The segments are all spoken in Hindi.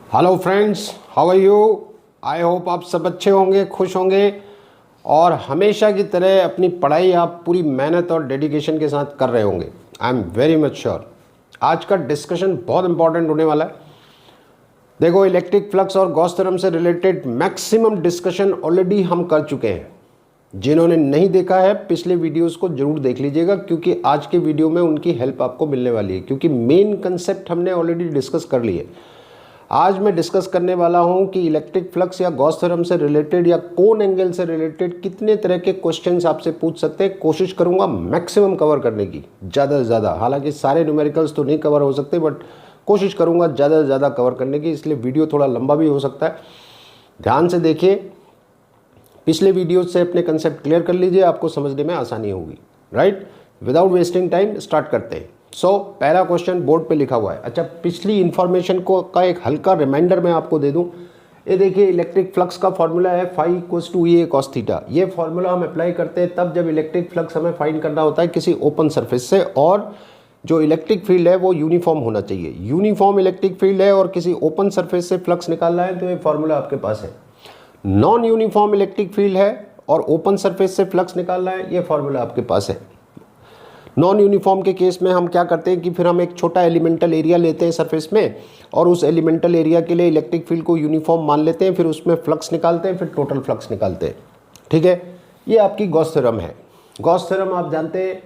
Hello friends, how are you. I hope आप सब अच्छे होंगे, खुश होंगे और हमेशा की तरह अपनी पढ़ाई आप पूरी मेहनत और डेडिकेशन के साथ कर रहे होंगे। I am very much sure. आज का डिस्कशन बहुत इंपॉर्टेंट होने वाला है। देखो, इलेक्ट्रिक फ्लक्स और गॉस थ्योरम से रिलेटेड मैक्सिमम डिस्कशन ऑलरेडी हम कर चुके हैं। जिन्होंने नहीं देखा है पिछले वीडियोस को जरूर देख लीजिएगा, क्योंकि आज के वीडियो में उनकी हेल्प आपको मिलने वाली है, क्योंकि मेन कंसेप्ट हमने ऑलरेडी डिस्कस कर लिए। आज मैं डिस्कस करने वाला हूं कि इलेक्ट्रिक फ्लक्स या गॉस थ्योरम से रिलेटेड या कोन एंगल से रिलेटेड कितने तरह के क्वेश्चंस आपसे पूछ सकते हैं। कोशिश करूंगा मैक्सिमम कवर करने की, ज़्यादा से ज़्यादा। हालांकि सारे न्यूमेरिकल्स तो नहीं कवर हो सकते, बट कोशिश करूंगा ज़्यादा से ज़्यादा कवर करने की, इसलिए वीडियो थोड़ा लंबा भी हो सकता है। ध्यान से देखिए, पिछले वीडियो से अपने कंसेप्ट क्लियर कर लीजिए, आपको समझने में आसानी होगी। Right, without wasting time start करते हैं। पहला क्वेश्चन बोर्ड पे लिखा हुआ है। अच्छा, पिछली इन्फॉर्मेशन को का एक हल्का रिमाइंडर मैं आपको दे दूं। ये देखिए, इलेक्ट्रिक फ्लक्स का फॉर्मूला है phi equals to E cos theta. ये फॉर्मूला हम अप्लाई करते हैं तब जब इलेक्ट्रिक फ्लक्स हमें फाइंड करना होता है किसी ओपन सरफेस से, और जो इलेक्ट्रिक फील्ड है वो यूनिफॉर्म होना चाहिए। यूनिफॉर्म इलेक्ट्रिक फील्ड है और किसी ओपन सरफेस से फ्लक्स निकालना है, तो ये फॉर्मूला आपके पास है। नॉन यूनिफॉर्म इलेक्ट्रिक फील्ड है और ओपन सरफेस से फ्लक्स निकालना है, ये फॉर्मूला आपके पास है। नॉन यूनिफॉर्म के केस में हम क्या करते हैं कि फिर हम एक छोटा एलिमेंटल एरिया लेते हैं सरफेस में, और उस एलिमेंटल एरिया के लिए इलेक्ट्रिक फील्ड को यूनिफॉर्म मान लेते हैं, फिर उसमें फ्लक्स निकालते हैं, फिर टोटल फ्लक्स निकालते हैं। ठीक है, ये आपकी गॉस थ्योरम है। गॉस थ्योरम आप जानते हैं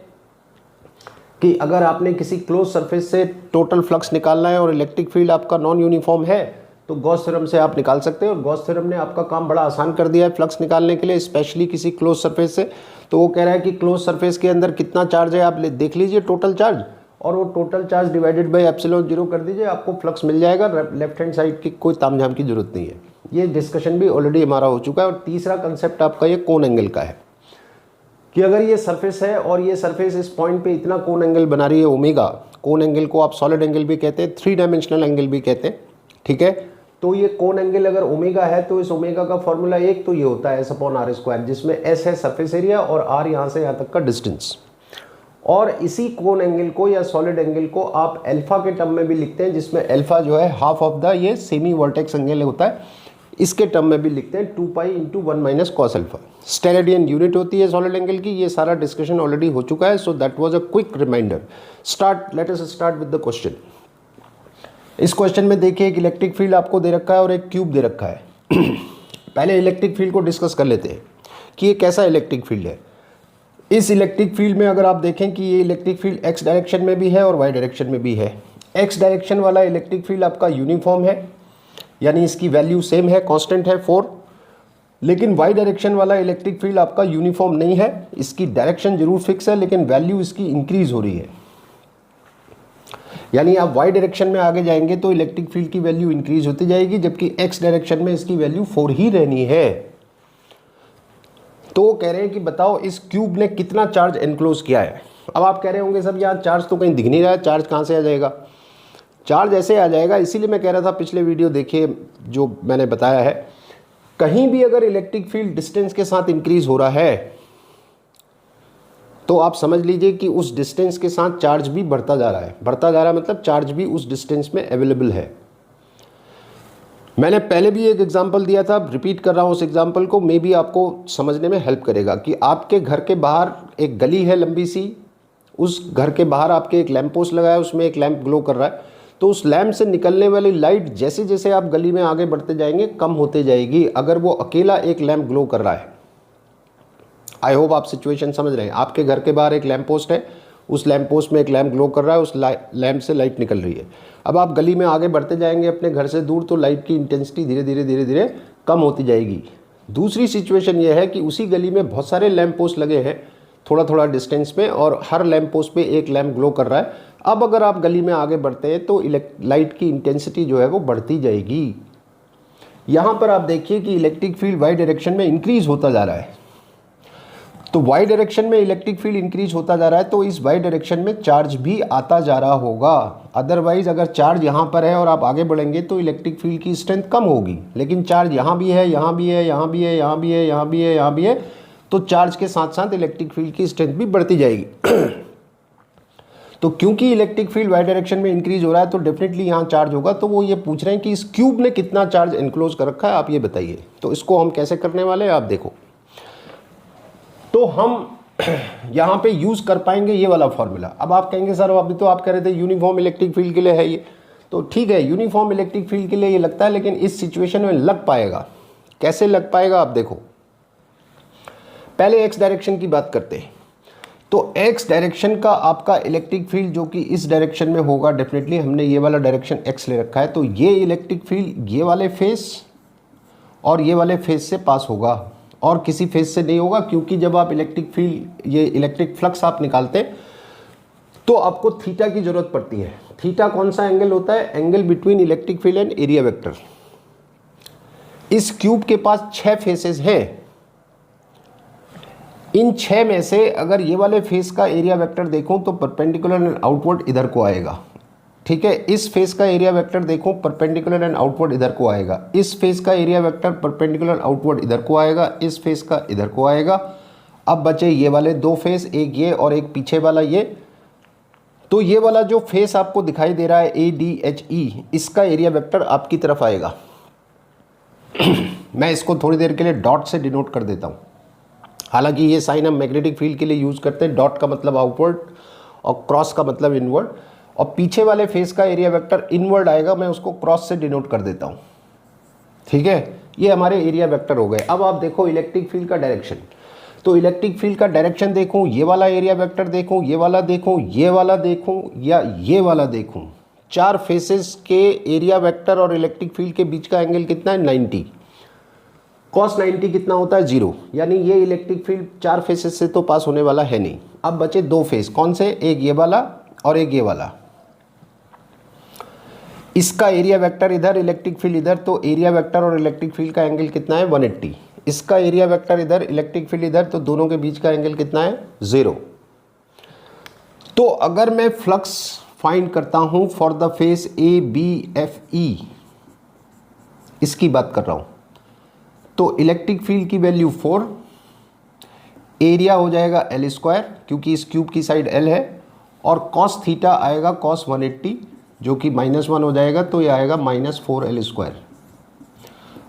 कि अगर आपने किसी क्लोज सरफेस से टोटल फ्लक्स निकालना है और इलेक्ट्रिक फील्ड आपका नॉन यूनिफॉर्म है, तो गॉस थ्योरम से आप निकाल सकते हैं। और गॉस थ्योरम ने आपका काम बड़ा आसान कर दिया है फ्लक्स निकालने के लिए, स्पेशली किसी क्लोज सरफेस से। तो वो कह रहा है कि क्लोज सरफेस के अंदर कितना चार्ज है, आप देख लीजिए टोटल चार्ज, और वो total charge divided by epsilon 0 कर दीजिए, आपको फ्लक्स मिल जाएगा। लेफ्ट हैंड साइड की कोई तामझाम की जरूरत नहीं है। ये डिस्कशन भी ऑलरेडी हमारा हो चुका है। और तीसरा कंसेप्ट आपका ये कोन एंगल का है कि अगर ये सरफेस है और ये सरफेस इस पॉइंट पे इतना कोन एंगल बना रही है ओमेगा, कोन एंगल को आप सॉलिड एंगल भी कहते हैं, 3 डायमेंशनल एंगल भी कहते हैं। ठीक है, तो ये कोन एंगल अगर ओमेगा है तो इस ओमेगा का फॉर्मूला एक तो ये होता है S/r², जिसमें S है सरफेस एरिया और R यहाँ से यहाँ तक का डिस्टेंस। और इसी कोन एंगल को या सॉलिड एंगल को आप अल्फा के टर्म में भी लिखते हैं, जिसमें अल्फा जो है हाफ ऑफ द ये सेमी वर्टेक्स एंगल होता है, इसके टर्म में भी लिखते हैं 2 पाई × 1 - cos अल्फा। स्टेरेडियन यूनिट होती है सॉलिड एंगल की। ये सारा डिस्कशन ऑलरेडी हो चुका है, so that was a quick reminder. Let us start with the question. इस क्वेश्चन में देखिए, एक इलेक्ट्रिक फील्ड आपको दे रखा है और एक क्यूब दे रखा है। पहले इलेक्ट्रिक फील्ड को डिस्कस कर लेते हैं कि ये कैसा इलेक्ट्रिक फील्ड है। इस इलेक्ट्रिक फील्ड में अगर आप देखें कि ये इलेक्ट्रिक फील्ड एक्स डायरेक्शन में भी है और वाई डायरेक्शन में भी है। एक्स डायरेक्शन वाला इलेक्ट्रिक फील्ड आपका यूनिफॉर्म है, यानी इसकी वैल्यू सेम है, कांस्टेंट है 4। लेकिन वाई डायरेक्शन वाला इलेक्ट्रिक फील्ड आपका यूनिफॉर्म नहीं है, इसकी डायरेक्शन जरूर फिक्स है, लेकिन वैल्यू इसकी इंक्रीज हो रही है। यानी आप वाई डायरेक्शन में आगे जाएंगे तो इलेक्ट्रिक फील्ड की वैल्यू इंक्रीज होती जाएगी, जबकि एक्स डायरेक्शन में इसकी वैल्यू 4 ही रहनी है। तो कह रहे हैं कि बताओ इस क्यूब ने कितना चार्ज एनक्लोज किया है। अब आप कह रहे होंगे सब यहाँ चार्ज तो कहीं दिख नहीं रहा है, चार्ज कहाँ से आ जाएगा। चार्ज ऐसे आ जाएगा, इसीलिए मैं कह रहा था पिछले वीडियो देखिए जो मैंने बताया है, कहीं भी अगर इलेक्ट्रिक फील्ड डिस्टेंस के साथ इंक्रीज हो रहा है तो आप समझ लीजिए कि उस डिस्टेंस के साथ चार्ज भी बढ़ता जा रहा है। बढ़ता जा रहा है मतलब चार्ज भी उस डिस्टेंस में अवेलेबल है। मैंने पहले भी एक एग्जांपल दिया था, रिपीट कर रहा हूँ उस एग्जांपल को, मे बी आपको समझने में हेल्प करेगा कि आपके घर के बाहर एक गली है लंबी सी, उस घर के बाहर आपके एक लैंप पोस्ट लगा है, उसमें एक लैंप ग्लो कर रहा है। तो उस लैंप से निकलने वाली लाइट जैसे जैसे आप गली में आगे बढ़ते जाएंगे कम होते जाएगी, अगर वो अकेला एक लैंप ग्लो कर रहा है। आई होप आप सिचुएशन समझ रहे हैं। आपके घर के बाहर एक लैंप पोस्ट है, उस लैंप पोस्ट में एक लैंप ग्लो कर रहा है, उस लैंप से लाइट निकल रही है। अब आप गली में आगे बढ़ते जाएंगे अपने घर से दूर, तो लाइट की इंटेंसिटी धीरे धीरे धीरे धीरे कम होती जाएगी। दूसरी सिचुएशन ये है कि उसी गली में बहुत सारे लैंप पोस्ट लगे हैं थोड़ा थोड़ा डिस्टेंस में, और हर लैंप पोस्ट पे एक लैंप ग्लो कर रहा है। अब अगर आप गली में आगे बढ़ते हैं तो लाइट की इंटेंसिटी जो है वो बढ़ती जाएगी। यहाँ पर आप देखिए कि इलेक्ट्रिक फील्ड वाई डायरेक्शन में इंक्रीज होता जा रहा है। तो वाई डायरेक्शन में इलेक्ट्रिक फील्ड इंक्रीज होता जा रहा है, तो इस वाई डायरेक्शन में चार्ज भी आता जा रहा होगा। अदरवाइज अगर चार्ज यहाँ पर है और आप आगे बढ़ेंगे तो इलेक्ट्रिक फील्ड की स्ट्रेंथ कम होगी, लेकिन चार्ज यहाँ भी है, यहाँ भी है, यहाँ भी है, यहाँ भी है, यहाँ भी है, यहाँ भी है, तो चार्ज के साथ साथ इलेक्ट्रिक फील्ड की स्ट्रेंथ भी बढ़ती जाएगी। तो क्योंकि इलेक्ट्रिक फील्ड वाई डायरेक्शन में इंक्रीज हो रहा है तो डेफिनेटली यहाँ चार्ज होगा। तो वो ये पूछ रहे हैं कि इस क्यूब ने कितना चार्ज इनक्लोज कर रखा है, आप ये बताइए। तो इसको हम कैसे करने वाले हैं आप देखो। तो हम यहाँ पे यूज़ कर पाएंगे ये वाला फॉर्मूला। अब आप कहेंगे सर अभी तो आप कह रहे थे यूनिफॉर्म इलेक्ट्रिक फील्ड के लिए है ये, तो ठीक है यूनिफॉर्म इलेक्ट्रिक फील्ड के लिए ये लगता है, लेकिन इस सिचुएशन में लग पाएगा। कैसे लग पाएगा आप देखो। पहले एक्स डायरेक्शन की बात करते हैं। तो एक्स डायरेक्शन का आपका इलेक्ट्रिक फील्ड जो कि इस डायरेक्शन में होगा, डेफिनेटली हमने ये वाला डायरेक्शन एक्स ले रखा है, तो ये इलेक्ट्रिक फील्ड ये वाले फेस और ये वाले फेस से पास होगा और किसी फेस से नहीं होगा, क्योंकि जब आप इलेक्ट्रिक फील्ड ये इलेक्ट्रिक फ्लक्स आप निकालते तो आपको थीटा की जरूरत पड़ती है। थीटा कौन सा एंगल होता है? Angle between electric field and area vector. इस क्यूब के पास 6 फेसेस हैं। इन 6 में से अगर ये वाले फेस का एरिया वेक्टर देखूं तो परपेंडिकुलर एंड आउटवर्ड इधर को आएगा, ठीक है। इस फेस का एरिया वेक्टर देखो परपेंडिकुलर एंड आउटवर्ड इधर को आएगा। इस फेस का एरिया वेक्टर परपेंडिकुलर आउटवर्ड इधर को आएगा। इस फेस का इधर को आएगा। अब बचे ये वाले 2 फेस, एक ये और एक पीछे वाला ये। तो ये वाला जो फेस आपको दिखाई दे रहा है ADHE, इसका एरिया वेक्टर आपकी तरफ आएगा। मैं इसको थोड़ी देर के लिए डॉट से डिनोट कर देता हूँ। हालांकि ये साइन हम मैग्नेटिक फील्ड के लिए यूज़ करते हैं। डॉट का मतलब आउटवर्ड और क्रॉस का मतलब इनवर्ड, और पीछे वाले फेस का एरिया वेक्टर इनवर्ड आएगा। मैं उसको क्रॉस से डिनोट कर देता हूँ, ठीक है। ये हमारे एरिया वेक्टर हो गए। अब आप देखो इलेक्ट्रिक फील्ड का डायरेक्शन। तो इलेक्ट्रिक फील्ड का डायरेक्शन देखूँ, ये वाला एरिया वेक्टर देखूँ, ये वाला देखूँ, ये वाला देखूँ या ये वाला देखूँ, 4 फेसेस के एरिया वेक्टर और इलेक्ट्रिक फील्ड के बीच का एंगल कितना है? 90। cos 90 कितना होता है? 0। यानी ये इलेक्ट्रिक फील्ड 4 फेसेस से तो पास होने वाला है नहीं। अब बचे 2 फेस, कौन से? एक ये वाला और एक ये वाला। इसका एरिया वेक्टर इधर, इलेक्ट्रिक फील्ड इधर, तो एरिया वेक्टर और इलेक्ट्रिक फील्ड का एंगल कितना है? 180। इसका एरिया वेक्टर इधर, इलेक्ट्रिक फील्ड इधर, तो दोनों के बीच का एंगल कितना है? 0। तो अगर मैं फ्लक्स फाइंड करता हूं फॉर द फेस ABFE, इसकी बात कर रहा हूं, तो इलेक्ट्रिक फील्ड की वैल्यू 4, एरिया हो जाएगा L² क्योंकि इस क्यूब की साइड L है, और cos थीटा आएगा cos 180 जो कि -1 हो जाएगा, तो ये आएगा -4L²।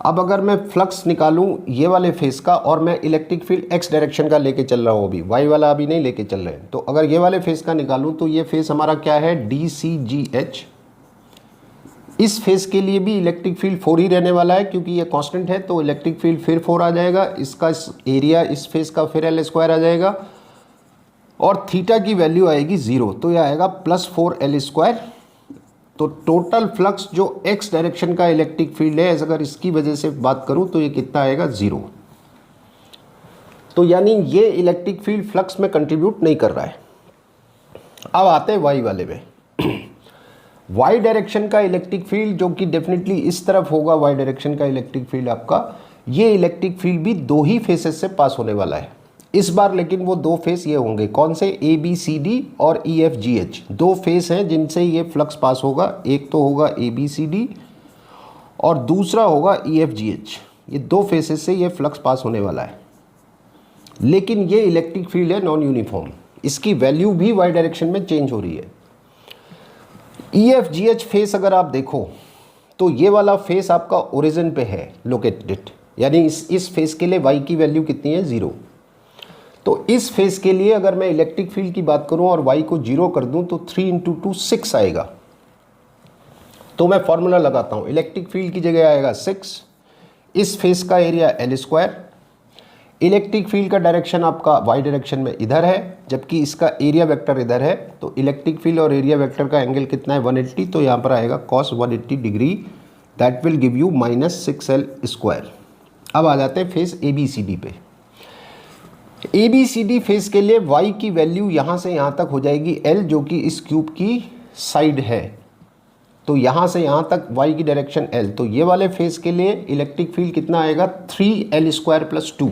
अब अगर मैं फ्लक्स निकालूं ये वाले फेस का, और मैं इलेक्ट्रिक फील्ड x डायरेक्शन का लेके चल रहा हूँ, अभी y वाला अभी नहीं लेके चल रहे हैं, तो अगर ये वाले फेस का निकालूं तो ये फेस हमारा क्या है? DCGH। इस फेस के लिए भी इलेक्ट्रिक फील्ड 4 ही रहने वाला है क्योंकि ये कांस्टेंट है, तो इलेक्ट्रिक फील्ड फिर 4 आ जाएगा। इसका एरिया इस फेस का फिर L² आ जाएगा, और थीटा की वैल्यू आएगी 0, तो यह आएगा +4L²। तो टोटल फ्लक्स जो x डायरेक्शन का इलेक्ट्रिक फील्ड है, अगर इसकी वजह से बात करूं तो ये कितना आएगा? 0। तो यानी ये इलेक्ट्रिक फील्ड फ्लक्स में कंट्रीब्यूट नहीं कर रहा है। अब आते हैं y वाले में। y डायरेक्शन का इलेक्ट्रिक फील्ड जो कि डेफिनेटली इस तरफ होगा, y डायरेक्शन का इलेक्ट्रिक फील्ड आपका, ये इलेक्ट्रिक फील्ड भी 2 ही फेसेस से पास होने वाला है इस बार, लेकिन वो 2 फेस ये होंगे, कौन से? ABCD और EFGH। 2 फेस हैं जिनसे ये फ्लक्स पास होगा। एक तो होगा ABCD और दूसरा होगा EFGH। ये 2 फेसेस से ये फ्लक्स पास होने वाला है, लेकिन ये इलेक्ट्रिक फील्ड है नॉन यूनिफॉर्म, इसकी वैल्यू भी y डायरेक्शन में चेंज हो रही है। EFGH फेस अगर आप देखो तो ये वाला फेस आपका ओरिजिन पे है लोकेटेड, यानी इस फेस के लिए y की वैल्यू कितनी है? 0। तो इस फेस के लिए अगर मैं इलेक्ट्रिक फील्ड की बात करूं और y को 0 कर दूं तो 3 × 2 6 आएगा। तो मैं फॉर्मूला लगाता हूं, इलेक्ट्रिक फील्ड की जगह आएगा 6, इस फेस का एरिया L², इलेक्ट्रिक फील्ड का डायरेक्शन आपका y डायरेक्शन में इधर है, जबकि इसका एरिया वेक्टर इधर है, तो इलेक्ट्रिक फील्ड और एरिया वेक्टर का एंगल कितना है? 180। तो यहाँ पर आएगा cos 180 degree, that will give you -6L²। अब आ जाते हैं फेस ABCD पे। ABCD फेस के लिए y की वैल्यू यहाँ से यहाँ तक हो जाएगी L, जो कि इस क्यूब की साइड है, तो यहाँ से यहाँ तक y की डायरेक्शन L। तो ये वाले फेस के लिए इलेक्ट्रिक फील्ड कितना आएगा? 3L² + 2,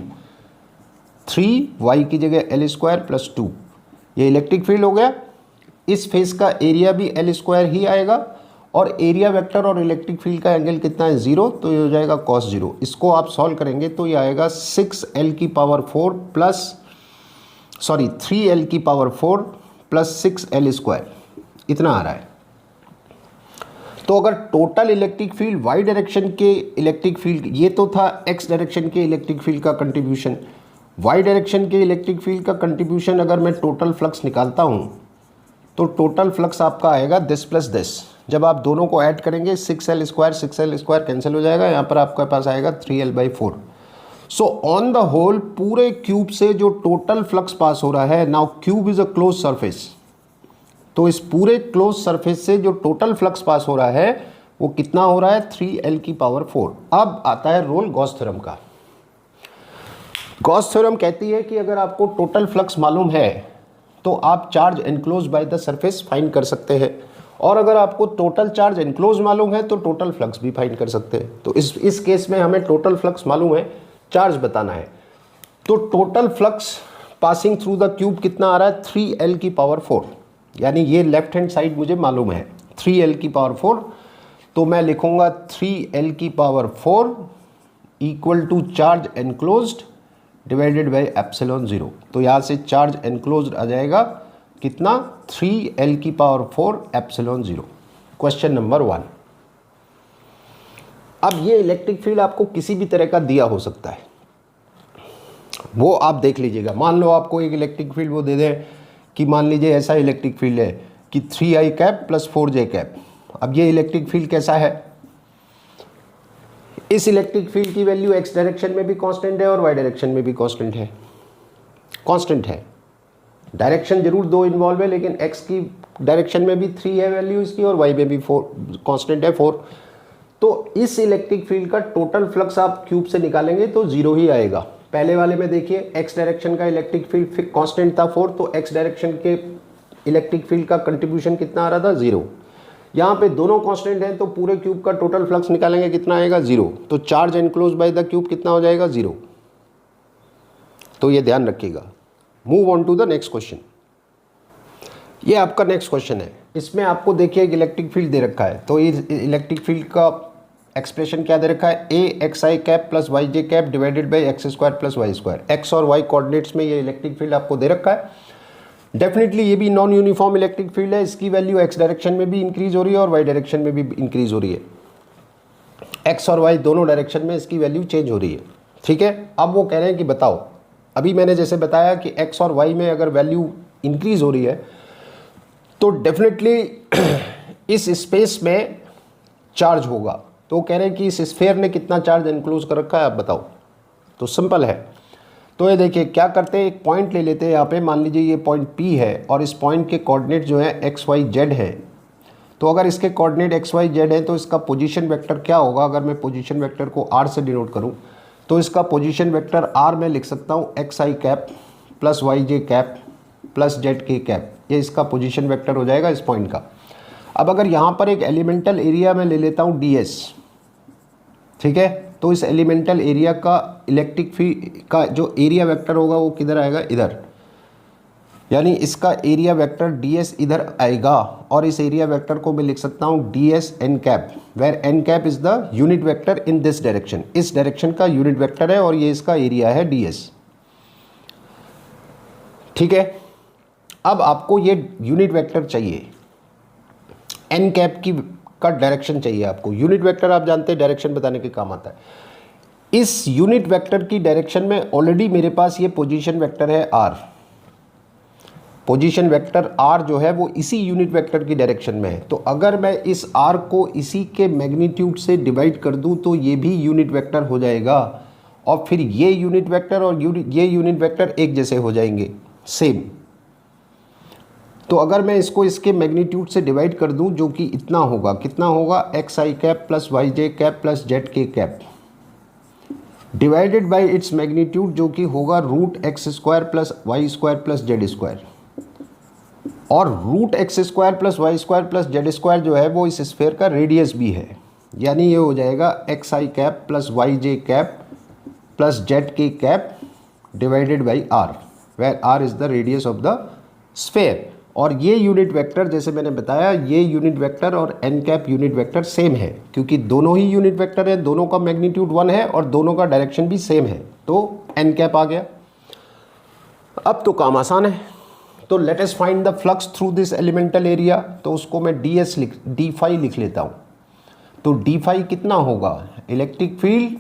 3y की जगह L² + 2, ये इलेक्ट्रिक फील्ड हो गया। इस फेस का एरिया भी L² ही आएगा, और एरिया वेक्टर और इलेक्ट्रिक फील्ड का एंगल कितना है? 0, तो ये हो जाएगा cos 0। इसको आप सॉल्व करेंगे तो ये आएगा 3L की पावर 4 प्लस 6L², इतना आ रहा है। तो अगर total electric field Y direction के इलेक्ट्रिक फील्ड, ये तो था एक्स डायरेक्शन के इलेक्ट्रिक फील्ड का कंट्रीब्यूशन, वाई डायरेक्शन के इलेक्ट्रिक फील्ड का कंट्रीब्यूशन अगर मैं टोटल फ्लक्स निकालता हूँ तो टोटल फ्लक्स आपका आएगा दिस प्लस दिस। जब आप दोनों को ऐड करेंगे 6L² कैंसिल हो जाएगा, यहाँ पर आपके पास आएगा 3L/4। So on the whole पूरे क्यूब से जो टोटल फ्लक्स पास हो रहा है, now cube is a close surface, तो इस पूरे क्लोज सरफेस से जो टोटल फ्लक्स पास हो रहा है वो कितना हो रहा है 3L/4। अब आता है रोल गॉस थ्योरम का। गॉस थ्योरम कहती है कि अगर आपको टोटल फ्लक्स मालूम है तो आप charge enclose by the surface find कर सकते हैं, और अगर आपको टोटल चार्ज एनक्लोज मालूम है तो टोटल फ्लक्स भी फाइंड कर सकते हैं। तो इस केस में हमें टोटल फ्लक्स मालूम है, चार्ज बताना है। तो total flux passing through the cube कितना आ रहा है 3L/4, यानी ये लेफ्ट हैंड साइड मुझे मालूम है 3L/4, तो मैं लिखूंगा 3L/4 equal to charge enclosed divided by ε0। तो यहाँ से चार्ज एनक्लोज्ड आ जाएगा कितना 3L/4 ε0। Question number 1। अब ये इलेक्ट्रिक फील्ड आपको किसी भी तरह का दिया हो सकता है, वो आप देख लीजिएगा। मान लो आपको एक इलेक्ट्रिक फील्ड वो दे दें कि मान लीजिए ऐसा इलेक्ट्रिक फील्ड है कि 3I cap plus 4J cap. अब ये इलेक्ट्रिक फील्ड कैसा है, इस इलेक्ट्रिक फील्ड की वैल्यू एक्स डायरेक्शन में भी कांस्टेंट है और वाई डायरेक्शन में भी कांस्टेंट है। कांस्टेंट है, डायरेक्शन जरूर दो इन्वॉल्व है, लेकिन एक्स की डायरेक्शन में भी 3 है वैल्यू इसकी, और वाई में भी 4 कांस्टेंट है 4। तो इस इलेक्ट्रिक फील्ड का टोटल फ्लक्स आप क्यूब से निकालेंगे तो 0 ही आएगा। पहले वाले में देखिए एक्स डायरेक्शन का इलेक्ट्रिक फील्ड कांस्टेंट था 4, तो एक्स डायरेक्शन के इलेक्ट्रिक फील्ड का कंट्रीब्यूशन कितना आ रहा था 0। यहाँ पे दोनों कांस्टेंट हैं तो पूरे क्यूब का टोटल फ्लक्स निकालेंगे कितना आएगा 0। तो charge enclose by the cube कितना हो जाएगा 0। तो ये ध्यान रखिएगा। Move on to the next question. ये आपका नेक्स्ट क्वेश्चन है। इसमें आपको देखिए एक इलेक्ट्रिक फील्ड दे रखा है, तो इस इलेक्ट्रिक फील्ड का एक्सप्रेशन क्या दे रखा है AXI cap plus YJ cap divided by x² plus y²। X और वाई कोऑर्डिनेट्स में ये इलेक्ट्रिक फील्ड आपको दे रखा है। डेफिनेटली ये भी नॉन यूनिफॉर्म इलेक्ट्रिक फील्ड है, इसकी वैल्यू एक्स डायरेक्शन में भी इंक्रीज हो रही है और वाई डायरेक्शन में भी इंक्रीज हो रही है। एक्स और वाई दोनों डायरेक्शन में इसकी वैल्यू चेंज हो रही है, ठीक है। अब वो कह रहे हैं कि बताओ, अभी मैंने जैसे बताया कि एक्स और वाई में अगर वैल्यू इंक्रीज हो रही है तो डेफिनेटली इस स्पेस में चार्ज होगा। तो कह रहे हैं कि इस स्फीयर ने कितना चार्ज एनक्लोज कर रखा है, आप बताओ। तो सिंपल है, तो ये देखिए क्या करते हैं, एक पॉइंट ले लेते हैं यहाँ पे। मान लीजिए ये पॉइंट P है और इस पॉइंट के कोऑर्डिनेट जो है XYZ है। तो अगर इसके कोऑर्डिनेट XYZ है तो इसका पोजीशन वेक्टर क्या होगा। अगर मैं पोजीशन वेक्टर को R से डिनोट करूँ तो इसका पोजीशन वेक्टर R में लिख सकता हूँ XI cap plus YJ cap plus ZK cap. ये इसका पोजीशन वेक्टर हो जाएगा इस पॉइंट का। अब अगर यहाँ पर एक एलिमेंटल एरिया में ले लेता हूँ DS, ठीक है, तो इस एलिमेंटल एरिया का इलेक्ट्रिक फील्ड का जो एरिया वेक्टर होगा वो किधर आएगा, इधर। यानी इसका एरिया वेक्टर ds इधर आएगा और इस एरिया वेक्टर को मैं लिख सकता हूँ ds n cap, where n cap is the unit vector in this direction. इस डायरेक्शन का यूनिट वेक्टर है और ये इसका एरिया है ds, ठीक है। अब आपको ये यूनिट वेक्टर चाहिए, n कैप का डायरेक्शन चाहिए आपको। यूनिट वेक्टर आप जानते हैं डायरेक्शन बताने के काम आता है। इस यूनिट वेक्टर की डायरेक्शन में ऑलरेडी मेरे पास ये पोजीशन वेक्टर है r। पोजीशन वेक्टर r जो है वो इसी यूनिट वेक्टर की डायरेक्शन में है। तो अगर मैं इस r को इसी के मैग्नीट्यूड से डिवाइड कर दूं तो ये भी यूनिट वेक्टर हो जाएगा, और फिर ये यूनिट वेक्टर और ये यूनिट वेक्टर एक जैसे हो जाएंगे, सेम। तो अगर मैं इसको इसके मैग्नीट्यूड से डिवाइड कर दूं जो कि इतना होगा, कितना होगा XI cap plus YJ cap plus ZK cap divided by its magnitude जो कि होगा √x² plus y² plus z²। और √x² plus y² plus z² जो है वो इस स्फीयर का रेडियस भी है। यानी ये हो जाएगा XI cap plus YJ cap plus ZK cap divided by r, where r is the radius of the sphere. और ये यूनिट वेक्टर जैसे मैंने बताया, ये यूनिट वेक्टर और n cap unit vector same है, क्योंकि दोनों ही यूनिट वेक्टर है, दोनों का मैग्नीट्यूड 1 है और दोनों का डायरेक्शन भी सेम है। तो n कैप आ गया। अब तो काम आसान है, तो let us find the flux through this elemental area, तो उसको मैं डी फाई लिख लेता हूँ। तो डी फाई कितना होगा, electric field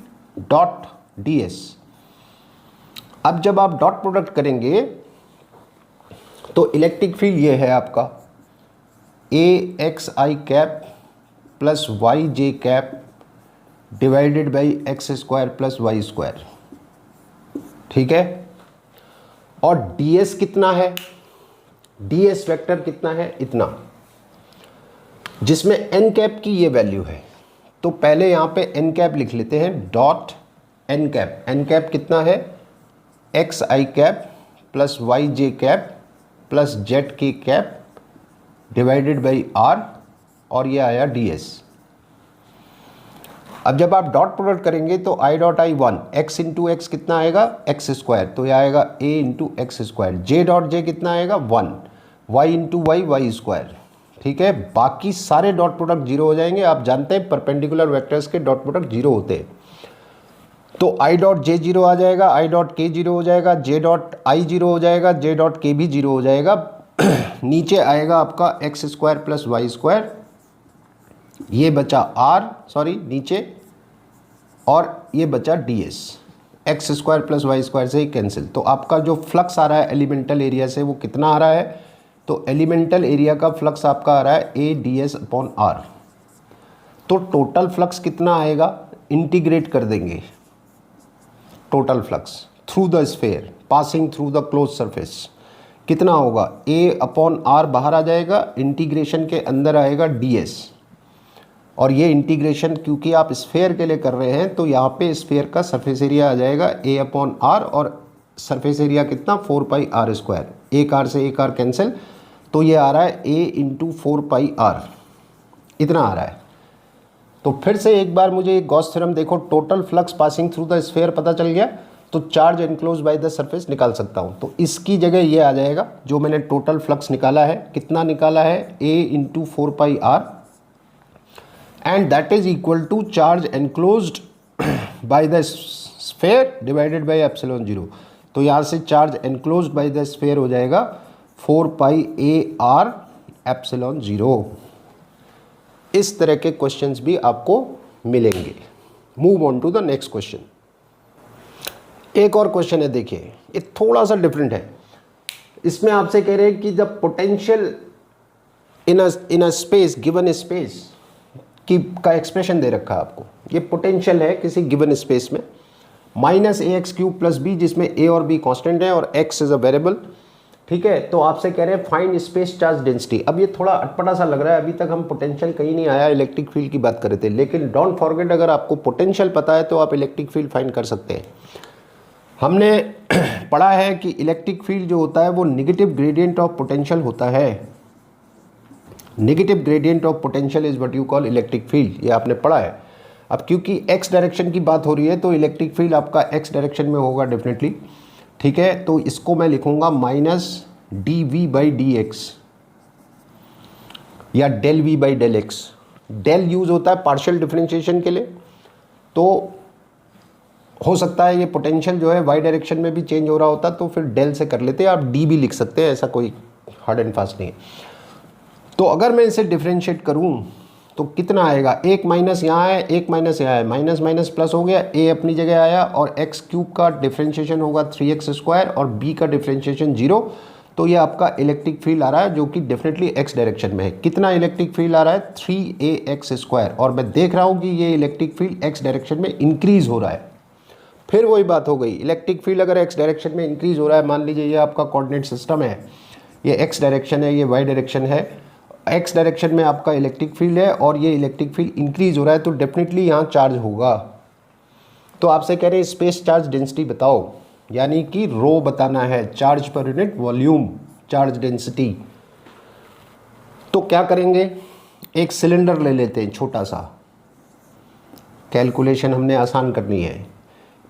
dot D S. अब जब आप डॉट प्रोडक्ट करेंगे तो इलेक्ट्रिक फील्ड ये है आपका a x I cap plus Y J cap divided by x square plus Y square, ठीक है। और डी एस कितना है, डी एस वेक्टर कितना है, इतना, जिसमें एन कैप की ये वैल्यू है। तो पहले यहाँ पे एन कैप लिख लेते हैं, dot N cap. N cap कितना है, X I cap plus Y J cap plus Z K cap divided by R, और ये आया डी एस। अब जब आप डॉट प्रोडक्ट करेंगे तो i dot i 1, x into x कितना आएगा, एक्स स्क्वायर, तो ये आएगा a into x square. J dot j कितना आएगा 1, y into y y square, ठीक है। बाकी सारे डॉट प्रोडक्ट जीरो हो जाएंगे। आप जानते हैं परपेंडिकुलर वेक्टर्स के डॉट प्रोडक्ट जीरो होते हैं। तो आई डॉट जे जीरो आ जाएगा, आई डॉट के जीरो हो जाएगा, जे डॉट आई जीरो हो जाएगा, जे डॉट के भी जीरो हो जाएगा। नीचे आएगा आपका X square plus Y square, ये बचा आर, सॉरी नीचे, और ये बचा D S. X square plus Y square से ही कैंसिल। तो आपका जो फ्लक्स आ रहा है एलिमेंटल एरिया से वो कितना आ रहा है, तो एलिमेंटल एरिया का फ्लक्स आपका आ रहा है A D S upon R. तो टोटल फ्लक्स कितना आएगा, इंटीग्रेट कर देंगे, total flux through the sphere passing through the close surface कितना होगा, ए अपॉन आर बाहर आ जाएगा, इंटीग्रेशन के अंदर आएगा डी एस। और ये इंटीग्रेशन क्योंकि आप स्फेयर के लिए कर रहे हैं तो यहाँ पे स्फेयर का सरफेस एरिया आ जाएगा ए अपॉन आर, और सरफेस एरिया कितना 4 पाई आर स्क्वायर, एक आर से एक आर कैंसिल, तो ये आ रहा है ए इंटू 4 पाई आर, इतना आ रहा है। तो फिर से एक बार मुझे गॉस थ्योरम देखो, total flux passing through the sphere पता चल गया, तो charge enclose by the surface निकाल सकता हूँ। तो इसकी जगह ये आ जाएगा, जो मैंने टोटल फ्लक्स निकाला है, कितना निकाला है, a into 4 pi r, and that is equal to charge enclosed by the sphere divided by epsilon 0। तो यहाँ से charge enclosed by the sphere हो जाएगा 4 पाई ए आर एप्सिलॉन 0। इस तरह के क्वेश्चंस भी आपको मिलेंगे। Move on to the next question. एक और क्वेश्चन है, देखिए ये थोड़ा सा डिफरेंट है। इसमें आपसे कह रहे हैं कि the potential in a space, given space की का एक्सप्रेशन दे रखा है आपको। ये पोटेंशियल है किसी गिवन स्पेस में, माइनस ए एक्स क्यूब प्लस बी, जिसमें ए और बी कांस्टेंट है और एक्स इज अ वेरिएबल, ठीक है। तो आपसे कह रहे हैं फाइंड स्पेस चार्ज डेंसिटी। अब ये थोड़ा अटपटा सा लग रहा है, अभी तक हम पोटेंशियल कहीं नहीं आया, इलेक्ट्रिक फील्ड की बात कर रहे थे। लेकिन डोंट फॉरगेट, अगर आपको पोटेंशियल पता है तो आप इलेक्ट्रिक फील्ड फाइंड कर सकते हैं। हमने पढ़ा है कि इलेक्ट्रिक फील्ड जो होता है वो नेगेटिव ग्रेडियंट ऑफ पोटेंशियल होता है। Negative gradient of potential is what you call electric field, ये आपने पढ़ा है। अब क्योंकि एक्स डायरेक्शन की बात हो रही है तो इलेक्ट्रिक फील्ड आपका एक्स डायरेक्शन में होगा डेफिनेटली, ठीक है। तो इसको मैं लिखूंगा minus d v by d x या del v by del x. Del use होता है पार्शियल डिफरेंशिएशन के लिए, तो हो सकता है ये पोटेंशियल जो है वाई डायरेक्शन में भी चेंज हो रहा होता, तो फिर डेल से कर लेते हैं। आप डी भी लिख सकते हैं, ऐसा कोई हार्ड एंड फास्ट नहीं है। तो अगर मैं इसे डिफरेंशिएट करूं तो कितना आएगा, एक माइनस यहाँ है, एक माइनस यहाँ है, माइनस माइनस प्लस हो गया, ए अपनी जगह आया, और एक्स क्यूब का डिफरेंशिएशन होगा 3x स्क्वायर और बी का डिफरेंशिएशन 0। तो ये आपका इलेक्ट्रिक फील्ड आ रहा है जो कि डेफिनेटली एक्स डायरेक्शन में है। कितना इलेक्ट्रिक फील्ड आ रहा है, 3ax स्क्वायर, और मैं देख रहा हूँ कि ये इलेक्ट्रिक फील्ड एक्स डायरेक्शन में इंक्रीज हो रहा है। फिर वही बात हो गई, इलेक्ट्रिक फील्ड अगर एक्स डायरेक्शन में इंक्रीज हो रहा है, मान लीजिए ये आपका कोऑर्डिनेट सिस्टम है, ये एक्स डायरेक्शन है, ये वाई डायरेक्शन है, एक्स डायरेक्शन में आपका इलेक्ट्रिक फील्ड है और ये इलेक्ट्रिक फील्ड इंक्रीज हो रहा है, तो डेफिनेटली यहाँ चार्ज होगा। तो आपसे कह रहे हैं स्पेस चार्ज डेंसिटी बताओ, यानी कि रो बताना है, charge per unit volume charge density. तो क्या करेंगे, एक सिलेंडर ले लेते हैं छोटा सा, कैलकुलेशन हमने आसान करनी है।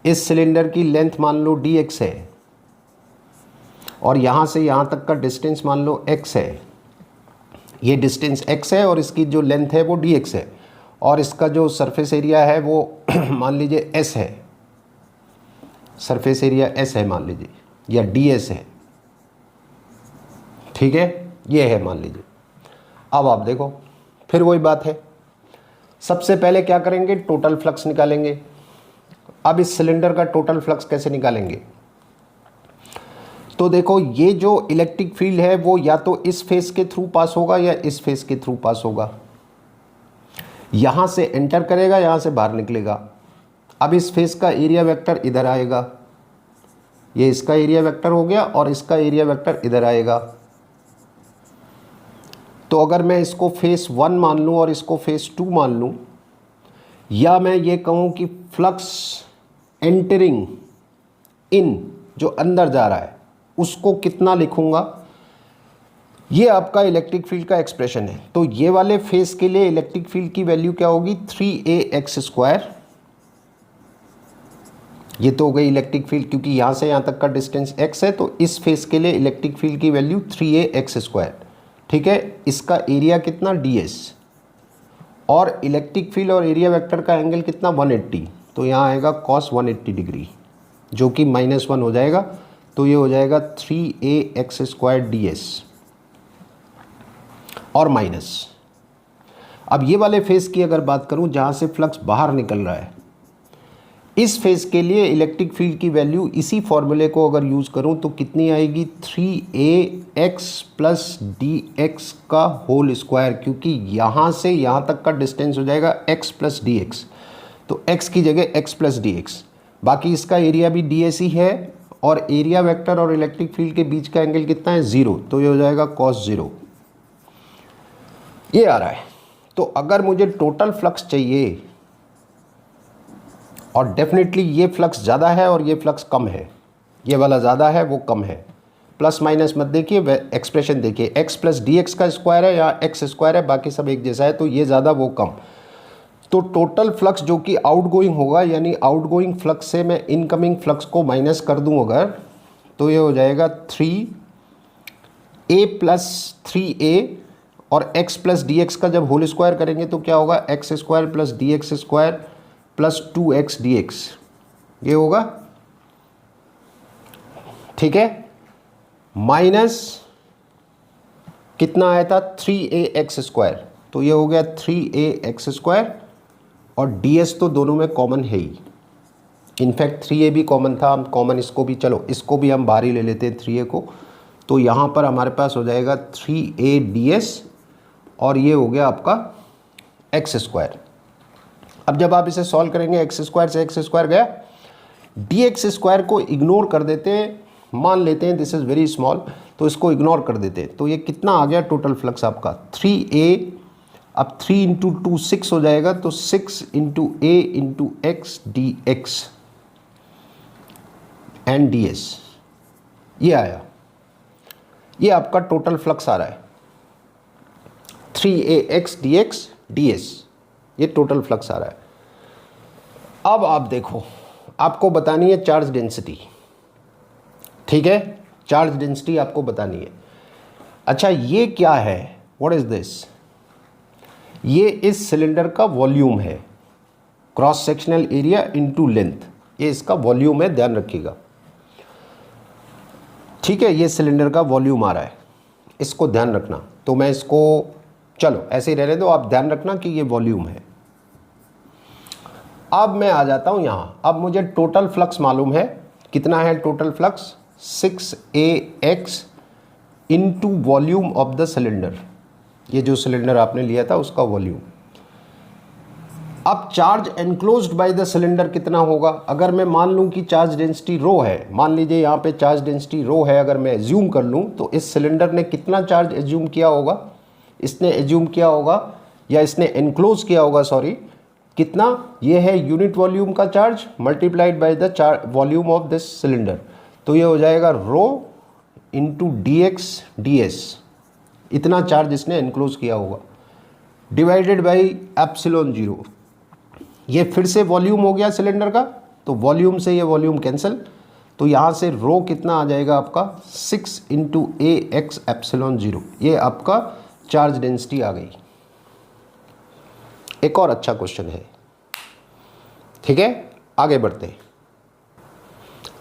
इस सिलेंडर की लेंथ मान लो dx है और यहाँ से यहाँ तक का डिस्टेंस मान लो x है। ये डिस्टेंस x है और इसकी जो लेंथ है वो dx है, और इसका जो सरफेस एरिया है वो मान लीजिए s है, सरफेस एरिया s है मान लीजिए, या ds है। ठीक है, ये है मान लीजिए। अब आप देखो, फिर वही बात है, सबसे पहले क्या करेंगे, टोटल फ्लक्स निकालेंगे। अब इस सिलेंडर का टोटल फ्लक्स कैसे निकालेंगे, तो देखो ये जो इलेक्ट्रिक फील्ड है वो या तो इस फेस के थ्रू पास होगा या इस फेस के थ्रू पास होगा। यहां से एंटर करेगा, यहां से बाहर निकलेगा। अब इस फेस का एरिया वेक्टर इधर आएगा, ये इसका एरिया वेक्टर हो गया और इसका एरिया वेक्टर इधर आएगा। तो अगर मैं इसको फेस 1 मान लूं और इसको फेस 2 मान लूं, या मैं ये कहूं कि फ्लक्स एंटरिंग इन, जो अंदर जा रहा है, उसको कितना लिखूंगा, ये आपका इलेक्ट्रिक फील्ड का एक्सप्रेशन है। तो ये वाले फेस के लिए इलेक्ट्रिक फील्ड की वैल्यू क्या होगी, 3ax²। ये तो हो गई इलेक्ट्रिक फील्ड, क्योंकि यहां से यहां तक का डिस्टेंस x है, तो इस फेस के लिए इलेक्ट्रिक फील्ड की वैल्यू 3ax²। ठीक है, इसका एरिया कितना, ds, और इलेक्ट्रिक फील्ड और एरिया वेक्टर का एंगल कितना, 180। तो यहाँ आएगा cos 180 डिग्री, जो कि -1 हो जाएगा। तो ये हो जाएगा 3ax² ds और माइनस। अब ये वाले फेस की अगर बात करूं जहां से फ्लक्स बाहर निकल रहा है, इस फेस के लिए इलेक्ट्रिक फील्ड की वैल्यू इसी फॉर्मूले को अगर यूज़ करूं तो कितनी आएगी, 3ax + dx का होल स्क्वायर, क्योंकि यहाँ से यहाँ तक का डिस्टेंस हो जाएगा x + dx। तो x की जगह x + dx, बाकी इसका एरिया भी ds ही है, और एरिया वेक्टर और इलेक्ट्रिक फील्ड के बीच का एंगल कितना है, 0। तो ये हो जाएगा cos 0, ये आ रहा है। तो अगर मुझे टोटल फ्लक्स चाहिए, और डेफिनेटली ये फ्लक्स ज़्यादा है और ये फ्लक्स कम है, ये वाला ज़्यादा है वो कम है, प्लस माइनस मत देखिए, एक्सप्रेशन देखिए, x + dx का स्क्वायर है या x² है, बाकी सब एक जैसा है, तो ये ज़्यादा वो कम। तो टोटल फ्लक्स जो कि आउटगोइंग होगा, यानी आउटगोइंग फ्लक्स से मैं इनकमिंग फ्लक्स को माइनस कर दूं अगर, तो ये हो जाएगा 3a + 3a, और x + dx का जब होल स्क्वायर करेंगे तो क्या होगा, x² + dx² + 2x dx, ये होगा। ठीक है, माइनस कितना आया था, 3ax², तो ये हो गया 3ax², और ds तो दोनों में कॉमन है ही, इनफैक्ट 3a भी कॉमन था, हम कॉमन इसको भी, चलो इसको भी हम बाहर ही ले लेते हैं 3a को। तो यहाँ पर हमारे पास हो जाएगा 3a ds, और ये हो गया आपका x²। अब जब आप इसे सॉल्व करेंगे, x² से x² गया, dx² को इग्नोर कर देते हैं, मान लेते हैं दिस इज़ वेरी स्मॉल, तो इसको इग्नोर कर देते हैं। तो ये कितना आ गया टोटल फ्लक्स आपका, 3a, अब 3 × 2 6 हो जाएगा, तो 6 × a × x dx and ds, ये आया, ये आपका टोटल फ्लक्स आ रहा है, 3ax dx ds, ये टोटल फ्लक्स आ रहा है। अब आप देखो, आपको बतानी है चार्ज डेंसिटी। ठीक है, चार्ज डेंसिटी आपको बतानी है। अच्छा, ये क्या है, व्हाट इज दिस, ये इस सिलेंडर का वॉल्यूम है, cross sectional area into length, ये इसका वॉल्यूम है, ध्यान रखिएगा। ठीक है, ये सिलेंडर का वॉल्यूम आ रहा है, इसको ध्यान रखना। तो मैं इसको, चलो ऐसे ही रहने दो, आप ध्यान रखना कि ये वॉल्यूम है। अब मैं आ जाता हूं यहां, अब मुझे टोटल फ्लक्स मालूम है, कितना है total flux, 6ax into volume of the cylinder, ये जो सिलेंडर आपने लिया था उसका वॉल्यूम। अब charge enclosed by the cylinder कितना होगा, अगर मैं मान लूं कि चार्ज डेंसिटी रो है, मान लीजिए यहाँ पे चार्ज डेंसिटी रो है, अगर मैं एज्यूम कर लूं, तो इस सिलेंडर ने कितना चार्ज एज्यूम किया होगा, इसने एज्यूम किया होगा या इसने एनक्लोज किया होगा, सॉरी, कितना, ये है यूनिट वॉल्यूम का charge multiplied by the volume of this cylinder. तो ये हो जाएगा रो इंटू dx ds, इतना चार्ज इसने एनक्लोज किया होगा, डिवाइडेड बाई ε0। ये फिर से वॉल्यूम हो गया सिलेंडर का, तो वॉल्यूम से ये वॉल्यूम कैंसिल, तो यहाँ से रो कितना आ जाएगा आपका, 6 × ax ε0, ये आपका चार्ज डेंसिटी आ गई। एक और अच्छा क्वेश्चन है, ठीक है, आगे बढ़ते हैं।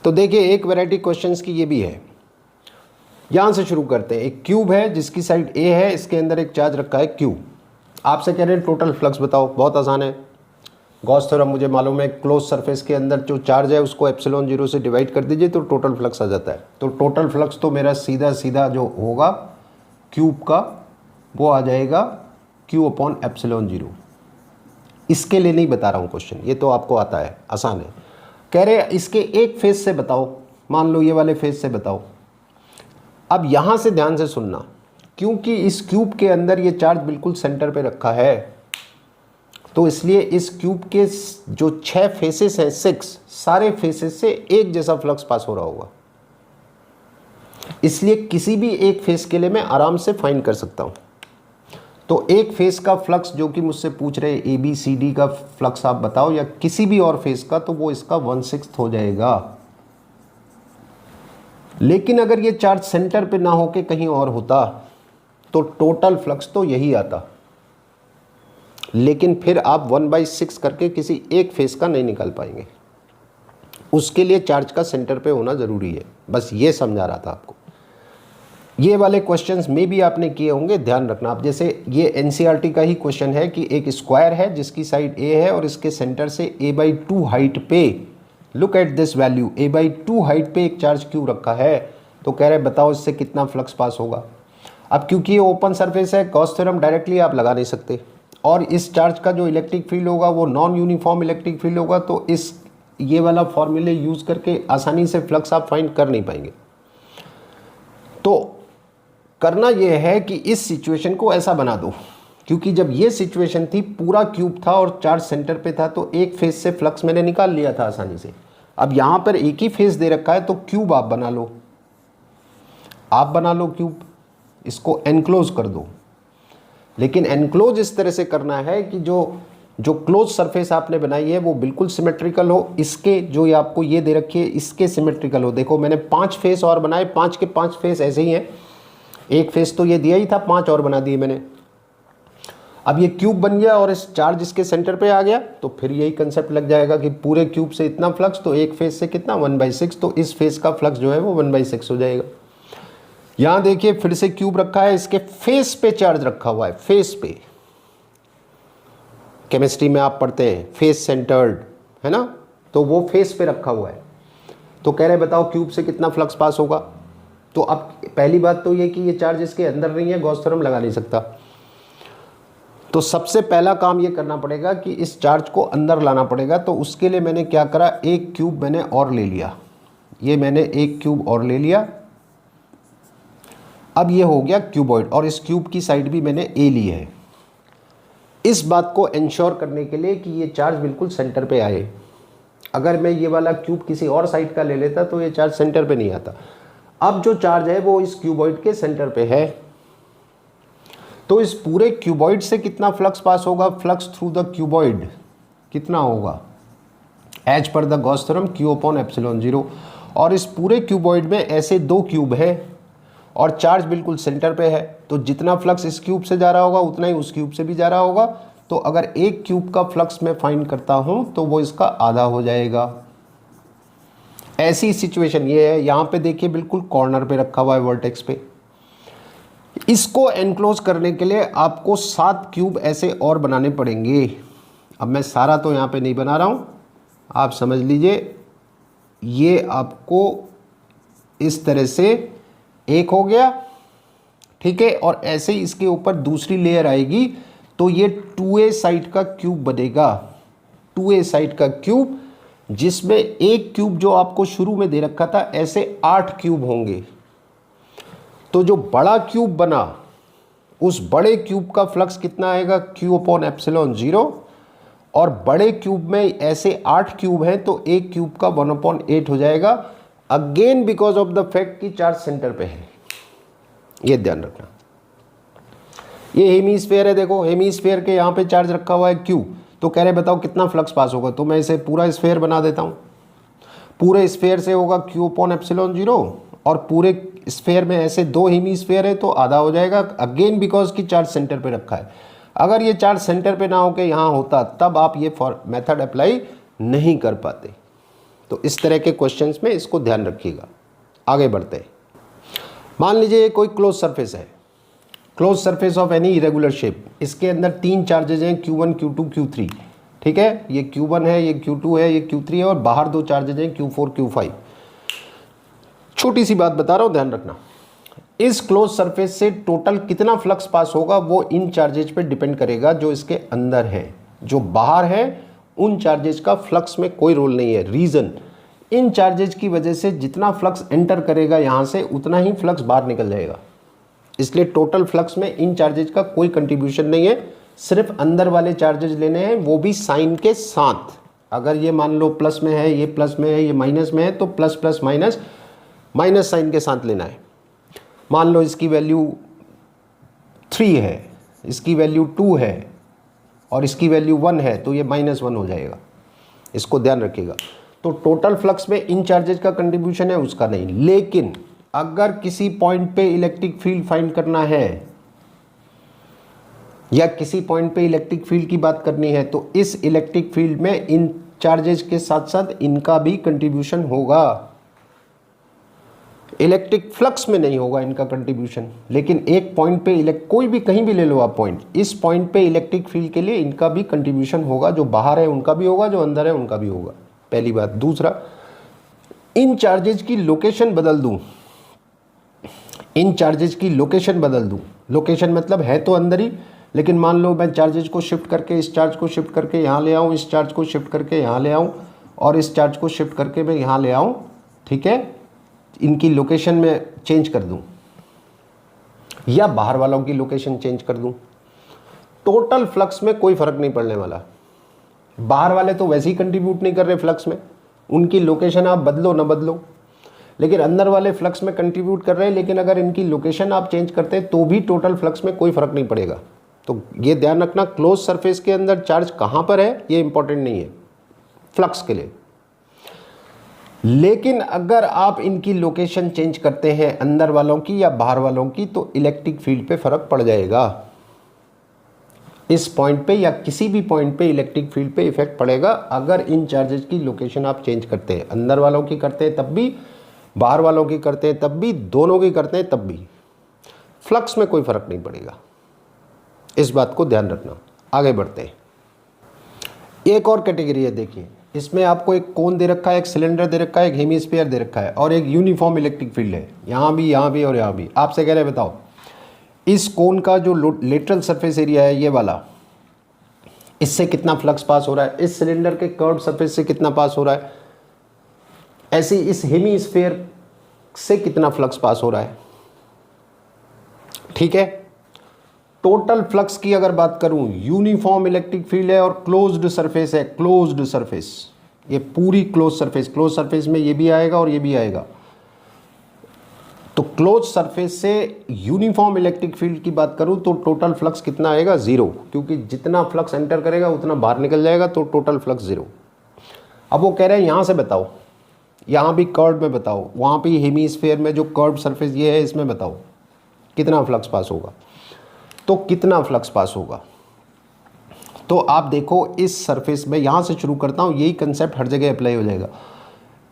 तो देखिए, एक वैरायटी क्वेश्चंस की ये भी है, यहाँ से शुरू करते हैं। एक क्यूब है जिसकी साइड ए है, इसके अंदर एक चार्ज रखा है क्यू। आपसे कह रहे हैं टोटल फ्लक्स बताओ, बहुत आसान है। गॉस थ्योरम मुझे मालूम है, क्लोज सरफेस के अंदर जो चार्ज है उसको एप्सिलॉन 0 से डिवाइड कर दीजिए तो टोटल फ्लक्स आ जाता है। तो टोटल फ्लक्स तो मेरा सीधा सीधा जो होगा क्यूब का वो आ जाएगा क्यू अपॉन एप्सिलॉन 0। इसके लिए नहीं बता रहा हूँ क्वेश्चन, ये तो आपको आता है, आसान है। कह रहे हैं इसके एक फेज से बताओ, मान लो ये वाले फेज से बताओ। अब यहाँ से ध्यान से सुनना, क्योंकि इस क्यूब के अंदर ये चार्ज बिल्कुल सेंटर पे रखा है, तो इसलिए इस क्यूब के जो 6 फेसेस हैं, 6 सारे फेसेस से एक जैसा फ्लक्स पास हो रहा होगा। इसलिए किसी भी एक फेस के लिए मैं आराम से फाइंड कर सकता हूं। तो एक फेस का फ्लक्स जो कि मुझसे पूछ रहे ए बी सी डी का फ्लक्स आप बताओ, या किसी भी और फेस का, तो वो इसका 1/6 हो जाएगा। लेकिन अगर ये चार्ज सेंटर पे ना होके कहीं और होता तो टोटल फ्लक्स तो यही आता, लेकिन फिर आप 1/6 करके किसी एक फेस का नहीं निकाल पाएंगे। उसके लिए चार्ज का सेंटर पे होना ज़रूरी है। बस ये समझा रहा था आपको। ये वाले क्वेश्चंस में भी आपने किए होंगे, ध्यान रखना आप। जैसे ये एनसीईआरटी का ही क्वेश्चन है कि एक स्क्वायर है जिसकी साइड ए है और इसके सेंटर से a/2 हाइट पे, look at this value, a/2 height पे एक चार्ज क्यू रखा है। तो कह रहे बताओ इससे कितना फ्लक्स पास होगा। अब क्योंकि ये ओपन सरफेस है, गॉस थ्योरम डायरेक्टली आप लगा नहीं सकते, और इस चार्ज का जो इलेक्ट्रिक फील्ड होगा वो नॉन यूनिफॉर्म इलेक्ट्रिक फील्ड होगा। तो इस ये वाला फॉर्मूले यूज़ करके आसानी से फ्लक्स आप फाइंड कर नहीं पाएंगे। तो करना यह है कि इस सिचुएशन को ऐसा बना दो, क्योंकि जब ये सिचुएशन थी पूरा क्यूब था और चार्ज सेंटर पे था, तो एक फेज से फ्लक्स मैंने निकाल लिया था आसानी से। अब यहाँ पर एक ही फेज दे रखा है तो क्यूब आप बना लो, क्यूब, इसको एनक्लोज कर दो। लेकिन एनक्लोज इस तरह से करना है कि जो क्लोज सरफेस आपने बनाई है वो बिल्कुल सिमेट्रिकल हो। इसके जो ये आपको ये दे रखी है इसके सिमेट्रिकल हो। देखो मैंने 5 फेस और बनाए, 5 के 5 फेस ऐसे ही हैं। एक फेस तो ये दिया ही था, 5 और बना दिए मैंने। अब ये क्यूब बन गया और इस चार्ज इसके सेंटर पे आ गया, तो फिर यही कंसेप्ट लग जाएगा कि पूरे क्यूब से इतना फ्लक्स, तो एक फेस से कितना 1/6, तो इस फेस का फ्लक्स जो है वो 1/6 हो जाएगा। यहाँ देखिए फिर से क्यूब रखा है, इसके फेस पे चार्ज रखा हुआ है, फेस पे। केमिस्ट्री में आप पढ़ते हैं फेस सेंटर्ड, है ना, तो वो फेस पे रखा हुआ है। तो कह रहे बताओ क्यूब से कितना फ्लक्स पास होगा। तो अब पहली बात तो ये कि ये चार्ज इसके अंदर नहीं है, गॉस थ्योरम लगा नहीं सकता। तो सबसे पहला काम ये करना पड़ेगा कि इस चार्ज को अंदर लाना पड़ेगा। तो उसके लिए मैंने क्या करा, एक क्यूब मैंने और ले लिया, ये मैंने एक क्यूब और ले लिया। अब ये हो गया क्यूबॉइड, और इस क्यूब की साइड भी मैंने ए ली है, इस बात को इंश्योर करने के लिए कि ये चार्ज बिल्कुल सेंटर पे आए। अगर मैं ये वाला क्यूब किसी और साइड का ले लेता तो ये चार्ज सेंटर पे नहीं आता। अब जो चार्ज है वो इस क्यूबॉइड के सेंटर पे है, तो इस पूरे क्यूबॉइड से कितना फ्लक्स पास होगा, फ्लक्स थ्रू द क्यूबॉइड कितना होगा, as per the Gauss theorem Q upon epsilon 0। और इस पूरे क्यूबॉइड में ऐसे 2 क्यूब है और चार्ज बिल्कुल सेंटर पे है, तो जितना फ्लक्स इस क्यूब से जा रहा होगा उतना ही उस क्यूब से भी जा रहा होगा। तो अगर एक क्यूब का फ्लक्स मैं फाइंड करता हूं तो वो इसका आधा हो जाएगा। ऐसी सिचुएशन ये है, यहाँ पे देखिए बिल्कुल कॉर्नर पे रखा हुआ है वर्टेक्स पे। इसको एनक्लोज करने के लिए आपको 7 क्यूब ऐसे और बनाने पड़ेंगे। अब मैं सारा तो यहाँ पे नहीं बना रहा हूँ, आप समझ लीजिए। ये आपको इस तरह से एक हो गया, ठीक है, और ऐसे ही इसके ऊपर दूसरी लेयर आएगी, तो ये 2a साइड का क्यूब बनेगा, 2a साइड का क्यूब, जिसमें एक क्यूब जो आपको शुरू में दे रखा था, ऐसे 8 क्यूब होंगे। तो जो बड़ा क्यूब बना उस बड़े क्यूब का फ्लक्स कितना आएगा, क्यू अपॉन एप्सिलॉन 0, और बड़े क्यूब में ऐसे 8 क्यूब हैं तो एक क्यूब का 1/8 हो जाएगा, again because of the fact कि चार्ज सेंटर पे है। ये ध्यान रखना। ये हेमीस्फेयर है, देखो हेमीस्फेयर के यहाँ पे चार्ज रखा हुआ है क्यू, तो कह रहे बताओ कितना फ्लक्स पास होगा। तो मैं इसे पूरा स्फेयर बना देता हूँ। पूरे स्फेयर से होगा क्यू अपॉन एप्सिलॉन 0, और पूरे स्फेयर में ऐसे 2 हेमीस्फेयर है तो आधा हो जाएगा, अगेन बिकॉज की चार्ज सेंटर पे रखा है। अगर ये चार्ज सेंटर पे ना होकर यहाँ होता तब आप ये मेथड अप्लाई नहीं कर पाते। तो इस तरह के क्वेश्चंस में इसको ध्यान रखिएगा। आगे बढ़ते हैं। मान लीजिए ये कोई क्लोज सरफेस है, close surface of any irregular shape, इसके अंदर 3 चार्जेज हैं Q1, Q2, Q3, ठीक है, ये Q1 है, ये Q2 है, ये Q3 है, और बाहर 2 चार्जेज हैं Q4, Q5। छोटी सी बात बता रहा हूँ, ध्यान रखना, इस क्लोज सरफेस से टोटल कितना फ्लक्स पास होगा वो इन चार्जेज पे डिपेंड करेगा जो इसके अंदर है। जो बाहर है उन चार्जेज का फ्लक्स में कोई रोल नहीं है। रीज़न, इन चार्जेज की वजह से जितना फ्लक्स एंटर करेगा यहाँ से उतना ही फ्लक्स बाहर निकल जाएगा, इसलिए टोटल फ्लक्स में इन चार्जेज का कोई कंट्रीब्यूशन नहीं है, सिर्फ अंदर वाले चार्जेज लेने हैं, वो भी साइन के साथ। अगर ये मान लो प्लस में है, ये प्लस में है, ये माइनस में है, तो plus plus minus minus sign के साथ लेना है। मान लो इसकी वैल्यू 3 है, इसकी वैल्यू 2 है और इसकी वैल्यू 1 है, तो ये -1 हो जाएगा, इसको ध्यान रखिएगा। तो टोटल फ्लक्स में इन चार्जेज का कंट्रीब्यूशन है, उसका नहीं। लेकिन अगर किसी पॉइंट पे इलेक्ट्रिक फील्ड फाइंड करना है या किसी पॉइंट पे इलेक्ट्रिक फील्ड की बात करनी है, तो इस इलेक्ट्रिक फील्ड में इन चार्जेज के साथ साथ इनका भी कंट्रीब्यूशन होगा। इलेक्ट्रिक फ्लक्स में नहीं होगा इनका कंट्रीब्यूशन, लेकिन एक पॉइंट पे कोई भी कहीं भी ले लो आप पॉइंट, इस पॉइंट पे इलेक्ट्रिक फील्ड के लिए इनका भी कंट्रीब्यूशन होगा। जो बाहर है उनका भी होगा, जो अंदर है उनका भी होगा, पहली बात। दूसरा, इन चार्जेज की लोकेशन बदल दूं, इन चार्जेज की लोकेशन बदल दूं, लोकेशन मतलब है तो अंदर ही, लेकिन मान लो मैं चार्जेज को शिफ्ट करके, इस चार्ज को शिफ्ट करके यहाँ ले आऊँ, इस चार्ज को शिफ्ट करके यहाँ ले आऊँ, और इस चार्ज को शिफ्ट करके मैं यहाँ ले आऊँ, ठीक है, इनकी लोकेशन में चेंज कर दूं या बाहर वालों की लोकेशन चेंज कर दूं, टोटल फ्लक्स में कोई फर्क नहीं पड़ने वाला। बाहर वाले तो वैसे ही कंट्रीब्यूट नहीं कर रहे फ्लक्स में, उनकी लोकेशन आप बदलो ना बदलो, लेकिन अंदर वाले फ्लक्स में कंट्रीब्यूट कर रहे हैं, लेकिन अगर इनकी लोकेशन आप चेंज करते हैं तो भी टोटल फ्लक्स में कोई फर्क नहीं पड़ेगा। तो ये ध्यान रखना, क्लोज सरफेस के अंदर चार्ज कहाँ पर है ये इंपॉर्टेंट नहीं है फ्लक्स के लिए। लेकिन अगर आप इनकी लोकेशन चेंज करते हैं, अंदर वालों की या बाहर वालों की, तो इलेक्ट्रिक फील्ड पे फर्क पड़ जाएगा। इस पॉइंट पे या किसी भी पॉइंट पे इलेक्ट्रिक फील्ड पे इफेक्ट पड़ेगा अगर इन चार्जेस की लोकेशन आप चेंज करते हैं। अंदर वालों की करते हैं तब भी, बाहर वालों की करते हैं तब भी, दोनों की करते हैं तब भी, फ्लक्स में कोई फर्क नहीं पड़ेगा। इस बात को ध्यान रखना। आगे बढ़ते हैं। एक और कैटेगरी है, देखिए इसमें आपको एक कोन दे रखा है, एक सिलेंडर दे रखा है, एक हेमीस्फीयर दे रखा है और एक यूनिफॉर्म इलेक्ट्रिक फील्ड है, यहाँ भी और यहाँ भी। आपसे कह रहे हैं बताओ इस कोन का जो लेटरल सरफेस एरिया है ये वाला, इससे कितना फ्लक्स पास हो रहा है, इस सिलेंडर के कर्व सरफेस से कितना पास हो रहा है, ऐसे इस हेमीस्फीयर से कितना फ्लक्स पास हो रहा है, ठीक है। टोटल फ्लक्स की अगर बात करूं, यूनिफॉर्म इलेक्ट्रिक फील्ड है और क्लोज्ड सरफेस है, क्लोज्ड सरफेस, ये पूरी क्लोज सरफेस में ये भी आएगा और ये भी आएगा। तो क्लोज सरफेस से यूनिफॉर्म इलेक्ट्रिक फील्ड की बात करूं तो टोटल फ्लक्स कितना आएगा, 0, क्योंकि जितना फ्लक्स एंटर करेगा उतना बाहर निकल जाएगा, तो टोटल फ्लक्स 0। अब वो कह रहे हैं यहाँ से बताओ, यहाँ भी कर्व में बताओ, वहाँ भी हेमीस्फीयर में जो कर्व सरफेस ये है इसमें बताओ कितना फ्लक्स पास होगा। तो कितना फ्लक्स पास होगा, तो आप देखो इस सरफेस में, यहाँ से शुरू करता हूँ, यही कंसेप्ट हर जगह अप्लाई हो जाएगा।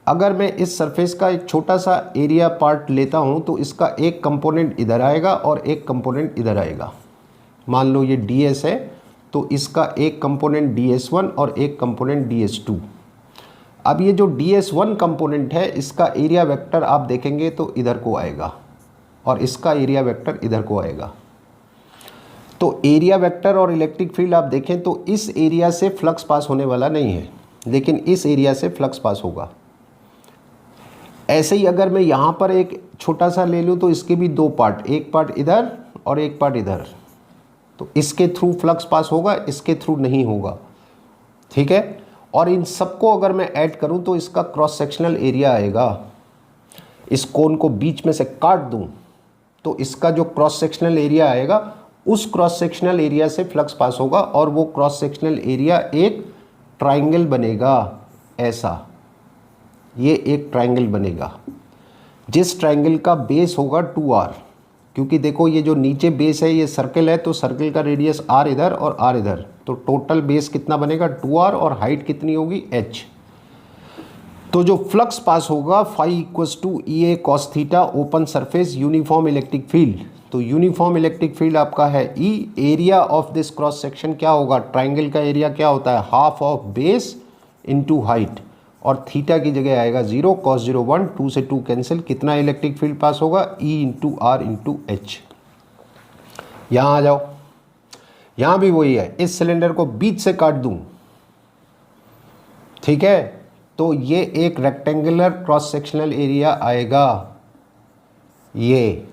अगर मैं इस सरफेस का एक छोटा सा एरिया पार्ट लेता हूँ तो इसका एक कंपोनेंट इधर आएगा और एक कंपोनेंट इधर आएगा। मान लो ये ds है तो इसका एक कंपोनेंट ds1 और एक कंपोनेंट ds2। अब ये जो ds1 कंपोनेंट है इसका एरिया वेक्टर आप देखेंगे तो इधर को आएगा और इसका एरिया वेक्टर इधर को आएगा। तो एरिया वेक्टर और इलेक्ट्रिक फील्ड आप देखें तो इस एरिया से फ्लक्स पास होने वाला नहीं है, लेकिन इस एरिया से फ्लक्स पास होगा। ऐसे ही अगर मैं यहाँ पर एक छोटा सा ले लूँ तो इसके भी 2 पार्ट, एक पार्ट इधर और एक पार्ट इधर, तो इसके थ्रू फ्लक्स पास होगा, इसके थ्रू नहीं होगा, ठीक है। और इन सबको अगर मैं ऐड करूँ तो इसका क्रॉस सेक्शनल एरिया आएगा। इस कोन को बीच में से काट दूँ तो इसका जो क्रॉस सेक्शनल एरिया आएगा उस क्रॉस सेक्शनल एरिया से फ्लक्स पास होगा और वो क्रॉस सेक्शनल एरिया एक ट्राइंगल बनेगा। ऐसा ये एक ट्राइंगल बनेगा जिस ट्राइंगल का बेस होगा 2r, क्योंकि देखो ये जो नीचे बेस है ये सर्कल है तो सर्कल का रेडियस r इधर और r इधर, तो टोटल बेस कितना बनेगा 2r और हाइट कितनी होगी h। तो जो फ्लक्स पास होगा phi equals to e a cos theta open surface uniform electric field. तो यूनिफॉर्म इलेक्ट्रिक फील्ड आपका है e, area of this cross section क्या होगा, ट्राइंगल का एरिया क्या होता है, half of base into height, और थीटा की जगह आएगा 0, कॉस 0 1, 2 से 2 कैंसिल, कितना इलेक्ट्रिक फील्ड पास होगा, E into R into H. यहाँ आ जाओ, यहाँ भी वही है, इस सिलेंडर को बीच से काट दूं, ठीक है, तो ये एक रेक्टेंगुलर क्रॉस सेक्शनल एरिया आएगा, ये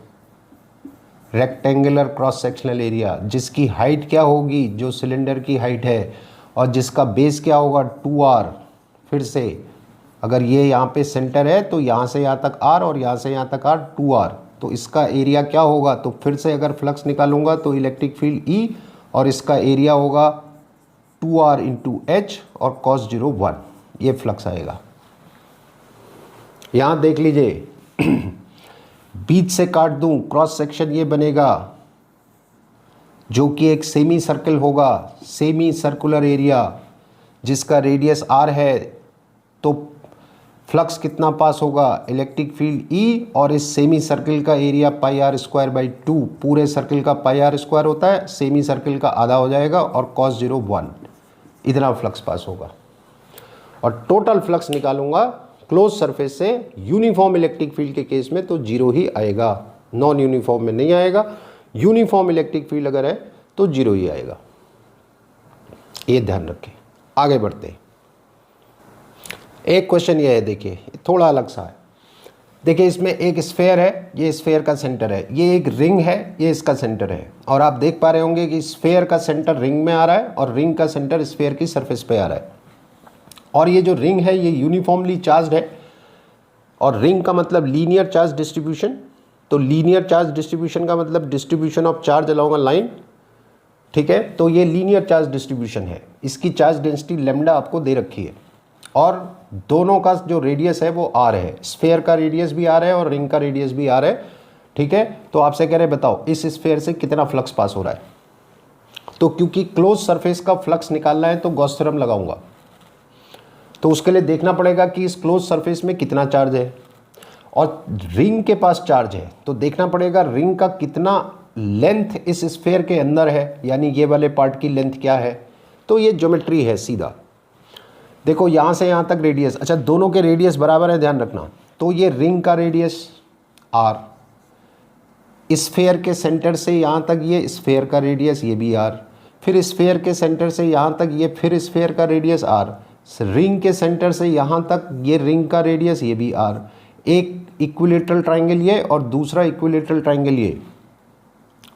रेक्टेंगुलर क्रॉस सेक्शनल एरिया जिसकी हाइट क्या होगी, जो सिलेंडर की हाइट है, और जिसका बेस क्या होगा 2r। फिर से अगर ये यहाँ पे सेंटर है तो यहाँ से यहाँ तक r और यहाँ से यहाँ तक r 2r, तो इसका एरिया क्या होगा, तो फिर से अगर फ्लक्स निकालूंगा तो इलेक्ट्रिक फील्ड E और इसका एरिया होगा 2r इंटू एच और cos 0 1, ये फ्लक्स आएगा। यहाँ देख लीजिए बीच से काट दूं, क्रॉस सेक्शन ये बनेगा जो कि एक सेमी सर्कल होगा, सेमी सर्कुलर एरिया जिसका रेडियस r है। तो फ्लक्स कितना पास होगा, इलेक्ट्रिक फील्ड E और इस सेमी सर्कल का area pi r square by 2, पूरे सर्कल का पाई r स्क्वायर होता है, सेमी सर्कल का आधा हो जाएगा और cos 0 1, इतना फ्लक्स पास होगा। और टोटल फ्लक्स निकालूंगा क्लोज सरफेस से यूनिफॉर्म इलेक्ट्रिक फील्ड के केस में तो 0 ही आएगा, नॉन यूनिफॉर्म में नहीं आएगा। यूनिफॉर्म इलेक्ट्रिक फील्ड अगर है तो 0 ही आएगा, ये ध्यान रखें। आगे बढ़ते हैं, एक क्वेश्चन ये है, देखिए थोड़ा अलग सा है। देखिए इसमें एक स्फेयर है, ये स्फेयर का सेंटर है, ये एक रिंग है, ये इसका सेंटर है, और आप देख पा रहे होंगे कि स्फेयर का सेंटर रिंग में आ रहा है और रिंग का सेंटर स्फेयर की सरफेस पे आ रहा है। और ये जो रिंग है ये यूनिफॉर्मली चार्ज्ड है, और रिंग का मतलब लीनियर चार्ज डिस्ट्रीब्यूशन, तो लीनियर चार्ज डिस्ट्रीब्यूशन का मतलब distribution of charge along a line, ठीक है। तो ये लीनियर चार्ज डिस्ट्रीब्यूशन है, इसकी चार्ज डेंसिटी लेमडा आपको दे रखी है, और दोनों का जो रेडियस है वो r है, स्फेयर का रेडियस भी r है और रिंग का रेडियस भी r है, ठीक है। तो आपसे कह रहे बताओ इस स्फेयर से कितना फ्लक्स पास हो रहा है। तो क्योंकि क्लोज सरफेस का फ्लक्स निकालना है तो गॉस थ्योरम लगाऊंगा, तो उसके लिए देखना पड़ेगा कि इस क्लोज सरफेस में कितना चार्ज है, और रिंग के पास चार्ज है तो देखना पड़ेगा रिंग का कितना लेंथ इस स्फेयर के अंदर है, यानी ये वाले पार्ट की लेंथ क्या है। तो ये ज्योमेट्री है सीधा, देखो यहाँ से यहाँ तक रेडियस, अच्छा दोनों के रेडियस बराबर है, ध्यान रखना। तो ये रिंग का रेडियस r, स्फेयर के सेंटर से यहाँ तक ये स्फेयर का रेडियस ये भी r, फिर स्फेयर के सेंटर से यहाँ तक ये फिर स्फेयर का रेडियस r, रिंग के सेंटर से यहाँ तक ये रिंग का रेडियस ये भी r। एक इक्विलेटरल ट्राइंगल ये और दूसरा इक्विलेटरल ट्राइंगल ये,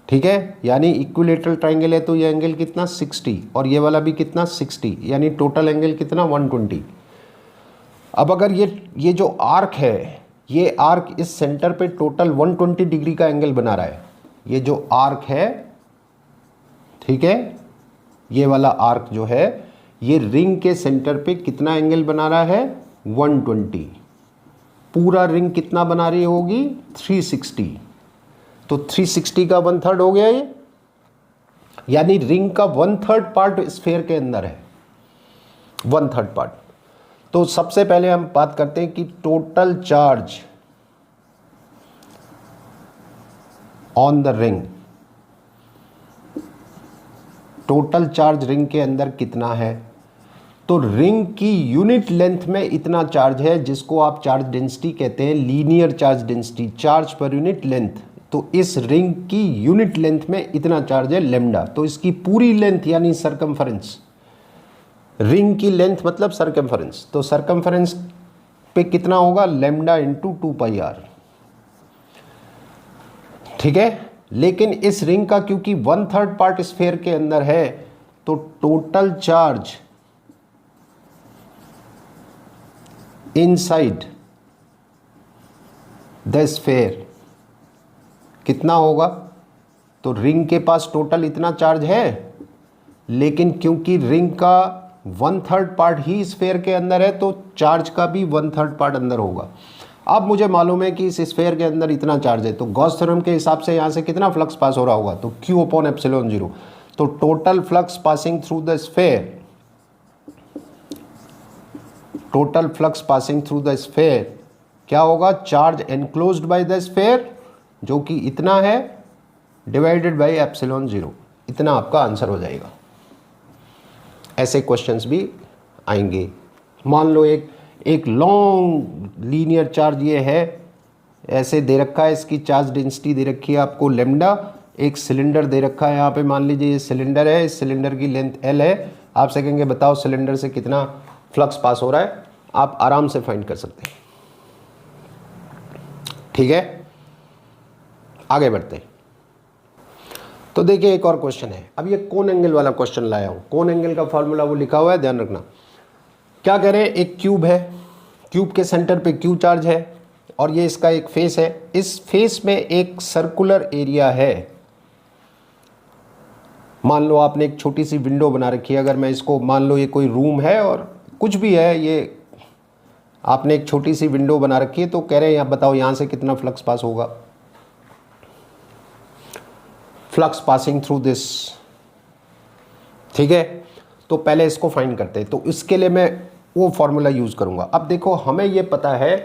ठीक है, यानी इक्विलेटरल ट्राइंगल है तो ये एंगल कितना 60 और ये वाला भी कितना 60, यानी टोटल एंगल कितना 120। अब अगर ये जो आर्क है, ये आर्क इस सेंटर पे टोटल 120 डिग्री का एंगल बना रहा है, ये जो आर्क है, ठीक है, ये वाला आर्क जो है ये रिंग के सेंटर पे कितना एंगल बना रहा है 120, पूरा रिंग कितना बना रही होगी 360, तो 360 का 1/3 हो गया ये, यानी रिंग का 1/3 पार्ट स्फेयर के अंदर है, 1/3 पार्ट। तो सबसे पहले हम बात करते हैं कि total charge on the ring, total charge ring के अंदर कितना है। तो रिंग की यूनिट लेंथ में इतना चार्ज है जिसको आप चार्ज डेंसिटी कहते हैं, linear charge density, charge per unit length. तो इस रिंग की यूनिट लेंथ में इतना चार्ज है लेमडा, तो इसकी पूरी लेंथ यानी सरकमफरेंस, रिंग की लेंथ मतलब सरकमफरेंस, तो सरकमफरेंस पे कितना होगा लेमडा इंटू 2πr, ठीक है। लेकिन इस रिंग का क्योंकि 1/3 पार्ट स्फेयर के अंदर है तो total charge inside the sphere कितना होगा। तो रिंग के पास टोटल इतना चार्ज है, लेकिन क्योंकि रिंग का 1/3 पार्ट ही स्फेयर के अंदर है तो चार्ज का भी 1/3 पार्ट अंदर होगा। अब मुझे मालूम है कि इस स्फेयर के अंदर इतना चार्ज है, तो गॉस थ्योरम के हिसाब से यहाँ से कितना फ्लक्स पास हो रहा होगा, तो Q/ε0। तो total flux passing through the sphere total flux passing through the sphere क्या होगा, charge enclosed by the sphere जो कि इतना है डिवाइडेड बाय एप्सिलॉन 0, इतना आपका आंसर हो जाएगा। ऐसे क्वेश्चंस भी आएंगे। मान लो एक लॉन्ग लीनियर चार्ज ये है, ऐसे दे रखा है, इसकी चार्ज डेंसिटी दे रखी है आपको लैम्डा, एक सिलेंडर दे रखा है यहाँ पे, मान लीजिए ये सिलेंडर है, इस सिलेंडर की लेंथ L है, आपसे कहेंगे बताओ सिलेंडर से कितना फ्लक्स पास हो रहा है, आप आराम से फाइंड कर सकते हैं। ठीक है, आगे बढ़ते हैं। तो देखिए एक और क्वेश्चन है, अब ये कोन एंगल वाला क्वेश्चन लाया हूँ। कोन एंगल का फॉर्मूला वो लिखा हुआ है, ध्यान रखना। क्या कह रहे हैं, एक क्यूब है, क्यूब के सेंटर पे क्यू चार्ज है और ये इसका एक फेस है, इस फेस में एक सर्कुलर एरिया है। मान लो आपने एक छोटी सी विंडो बना रखी है, अगर मैं इसको, मान लो ये कोई रूम है और कुछ भी है, ये आपने एक छोटी सी विंडो बना रखी है, तो कह रहे हैं यहाँ बताओ यहाँ से कितना फ्लक्स पास होगा, फ्लक्स पासिंग थ्रू दिस। ठीक है, तो पहले इसको फाइंड करते हैं, तो इसके लिए मैं वो फॉर्मूला यूज करूंगा। अब देखो हमें ये पता है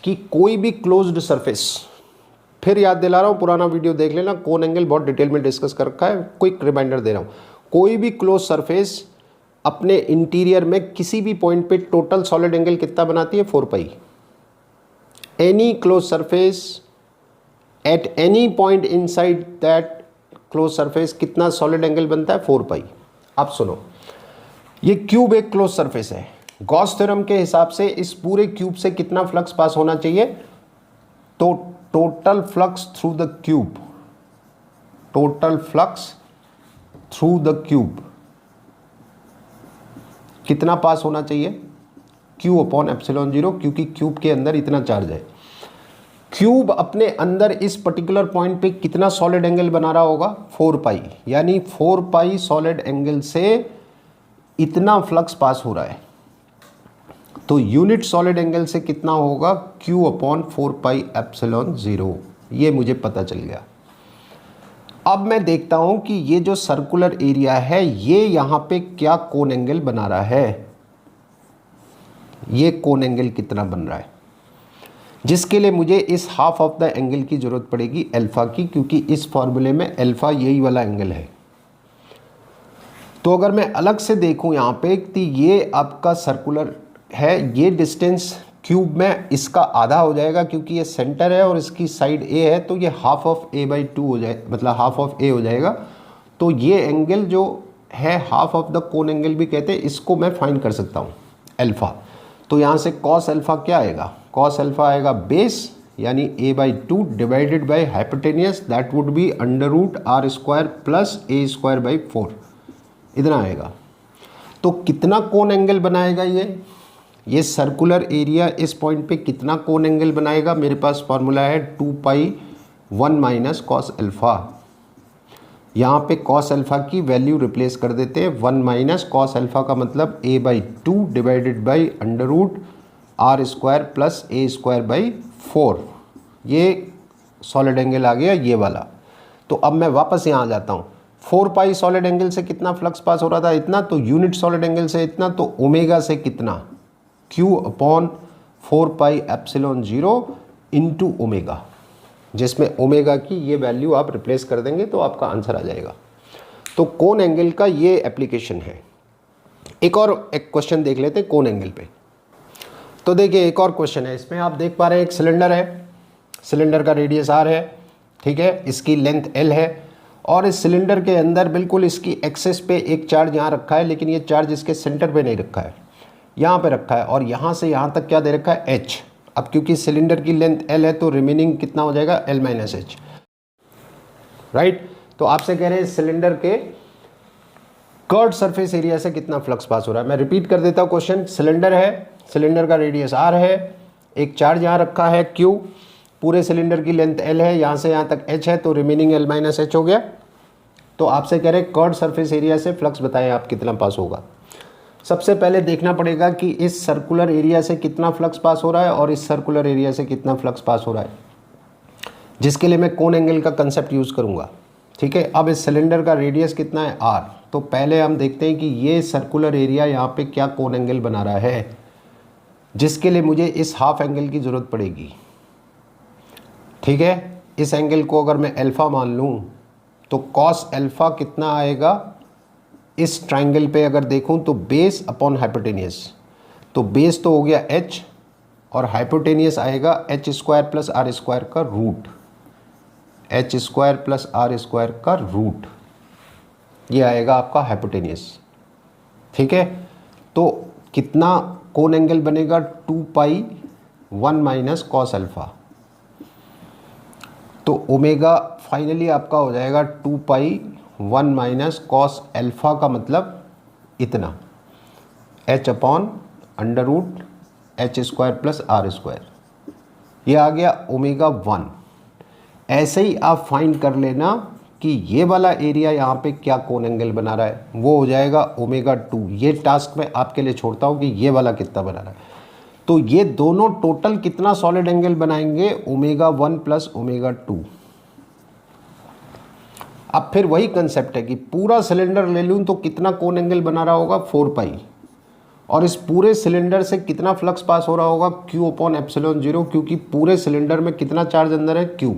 कि कोई भी क्लोज्ड सरफेस, फिर याद दिला रहा हूँ, पुराना वीडियो देख लेना, कोन एंगल बहुत डिटेल में डिस्कस कर रखा है, क्विक रिमाइंडर दे रहा हूँ। कोई भी क्लोज सरफेस अपने इंटीरियर में किसी भी पॉइंट पे टोटल सॉलिड एंगल कितना बनाती है, 4 pi. Any close surface at any point inside that close surface कितना सॉलिड एंगल बनता है, 4 पाई। अब सुनो, ये क्यूब एक क्लोज सरफेस है, गॉस थ्योरम के हिसाब से इस पूरे क्यूब से कितना फ्लक्स पास होना चाहिए, तो total flux through the cube, total flux through the cube कितना पास होना चाहिए, Q अपॉन एप्सिलॉन 0, क्योंकि क्यूब के अंदर इतना चार्ज है। क्यूब अपने अंदर इस पर्टिकुलर पॉइंट पे कितना सॉलिड एंगल बना रहा होगा, 4 पाई, यानी 4 पाई सॉलिड एंगल से इतना फ्लक्स पास हो रहा है। तो यूनिट सॉलिड एंगल से कितना होगा, Q अपॉन 4 पाई एप्सिलॉन 0, ये मुझे पता चल गया। अब मैं देखता हूं कि ये जो सर्कुलर एरिया है ये यहां पे क्या कोन एंगल बना रहा है, ये कोन एंगल कितना बन रहा है, जिसके लिए मुझे इस हाफ ऑफ द एंगल की जरूरत पड़ेगी अल्फा की, क्योंकि इस फॉर्मूले में अल्फा यही वाला एंगल है। तो अगर मैं अलग से देखूं यहाँ पे, तो ये आपका सर्कुलर है, ये डिस्टेंस क्यूब में इसका आधा हो जाएगा, क्योंकि ये सेंटर है और इसकी साइड ए है, तो ये हाफ ऑफ ए बाई 2 हो जाए, मतलब हाफ ऑफ ए हो जाएगा। तो ये एंगल जो है half of the cone angle भी कहते हैं, इसको मैं फाइंड कर सकता हूँ अल्फा। तो यहाँ से कॉस अल्फा क्या आएगा, कॉस अल्फा आएगा बेस यानी a by 2 divided by hypotenuse, that would be under root r square plus a square by 4, इतना आएगा। तो कितना कोन एंगल बनाएगा ये सर्कुलर एरिया इस पॉइंट पे कितना कोन एंगल बनाएगा, मेरे पास फॉर्मूला है 2 पाई 1 माइनस कॉस अल्फा। यहाँ पे कॉस अल्फा की वैल्यू रिप्लेस कर देते हैं, 1 माइनस कॉस अल्फा का मतलब a by 2 divided by under root r square plus a square by 4, ये सॉलिड एंगल आ गया ये वाला। तो अब मैं वापस यहाँ आ जाता हूँ, 4 पाई सॉलिड एंगल से कितना फ्लक्स पास हो रहा था, इतना, तो यूनिट सॉलिड एंगल से इतना, तो ओमेगा से कितना, Q upon 4 pi epsilon 0 into omega, जिसमें ओमेगा की ये वैल्यू आप रिप्लेस कर देंगे तो आपका आंसर आ जाएगा। तो कोन एंगल का ये एप्लीकेशन है। एक क्वेश्चन देख लेते हैं कोन एंगल पे। तो देखिए एक और क्वेश्चन है, इसमें आप देख पा रहे हैं एक सिलेंडर है, सिलेंडर का रेडियस r है, ठीक है, इसकी लेंथ l है, और इस सिलेंडर के अंदर बिल्कुल इसकी एक्सेस पे एक चार्ज यहाँ रखा है, लेकिन ये चार्ज इसके सेंटर पे नहीं रखा है, यहाँ पे रखा है, और यहाँ से यहाँ तक क्या दे रखा है, h। अब क्योंकि सिलेंडर की लेंथ l है तो रिमेनिंग कितना हो जाएगा, l माइनस एच, राइट। तो आपसे कह रहे हैं सिलेंडर के कर्व्ड सरफेस एरिया से कितना फ्लक्स पास हो रहा है। मैं रिपीट कर देता हूँ क्वेश्चन, सिलेंडर है, सिलेंडर का रेडियस r है, एक चार्ज यहाँ रखा है q, पूरे सिलेंडर की लेंथ l है, यहाँ से यहाँ तक h है, तो रिमेनिंग l माइनस एच हो गया। तो आपसे कह रहे हैं कर्व्ड सरफेस एरिया से फ्लक्स बताएं आप कितना पास होगा। सबसे पहले देखना पड़ेगा कि इस सर्कुलर एरिया से कितना फ्लक्स पास हो रहा है और इस सर्कुलर एरिया से कितना फ्लक्स पास हो रहा है, जिसके लिए मैं कोन एंगल का कंसेप्ट यूज़ करूँगा, ठीक है। अब इस सिलेंडर का रेडियस कितना है, r। तो पहले हम देखते हैं कि ये सर्कुलर एरिया यहाँ पे क्या कोन एंगल बना रहा है। जिसके लिए मुझे इस हाफ एंगल की ज़रूरत पड़ेगी। ठीक है, इस एंगल को अगर मैं अल्फ़ा मान लूँ तो कॉस अल्फ़ा कितना आएगा इस ट्रायंगल पे अगर देखूँ तो बेस अपॉन हाइपोटेनियस। तो बेस तो हो गया h और हाइपोटेनियस आएगा h square plus are square का root, h square plus are square का रूट, ये आएगा आपका हाइपोटेनियस। ठीक है, तो कितना कोन एंगल बनेगा 2 पाई 1 माइनस कॉस अल्फ़ा। तो ओमेगा फाइनली आपका हो जाएगा 2 पाई 1 माइनस कॉस अल्फ़ा का मतलब इतना, h upon under root h square plus are square, ये आ गया ओमेगा 1। ऐसे ही आप फाइंड कर लेना कि ये वाला एरिया यहाँ पे क्या कोन एंगल बना रहा है, वो हो जाएगा ओमेगा 2। ये टास्क मैं आपके लिए छोड़ता हूँ कि ये वाला कितना बना रहा है। तो ये दोनों टोटल कितना सॉलिड एंगल बनाएंगे, ओमेगा 1 प्लस ओमेगा 2। अब फिर वही कंसेप्ट है कि पूरा सिलेंडर ले लूँ तो कितना कोन एंगल बना रहा होगा 4 पाई, और इस पूरे सिलेंडर से कितना फ्लक्स पास हो रहा होगा Q अपॉन एप्सिलॉन 0, क्योंकि पूरे सिलेंडर में कितना चार्ज अंदर है Q।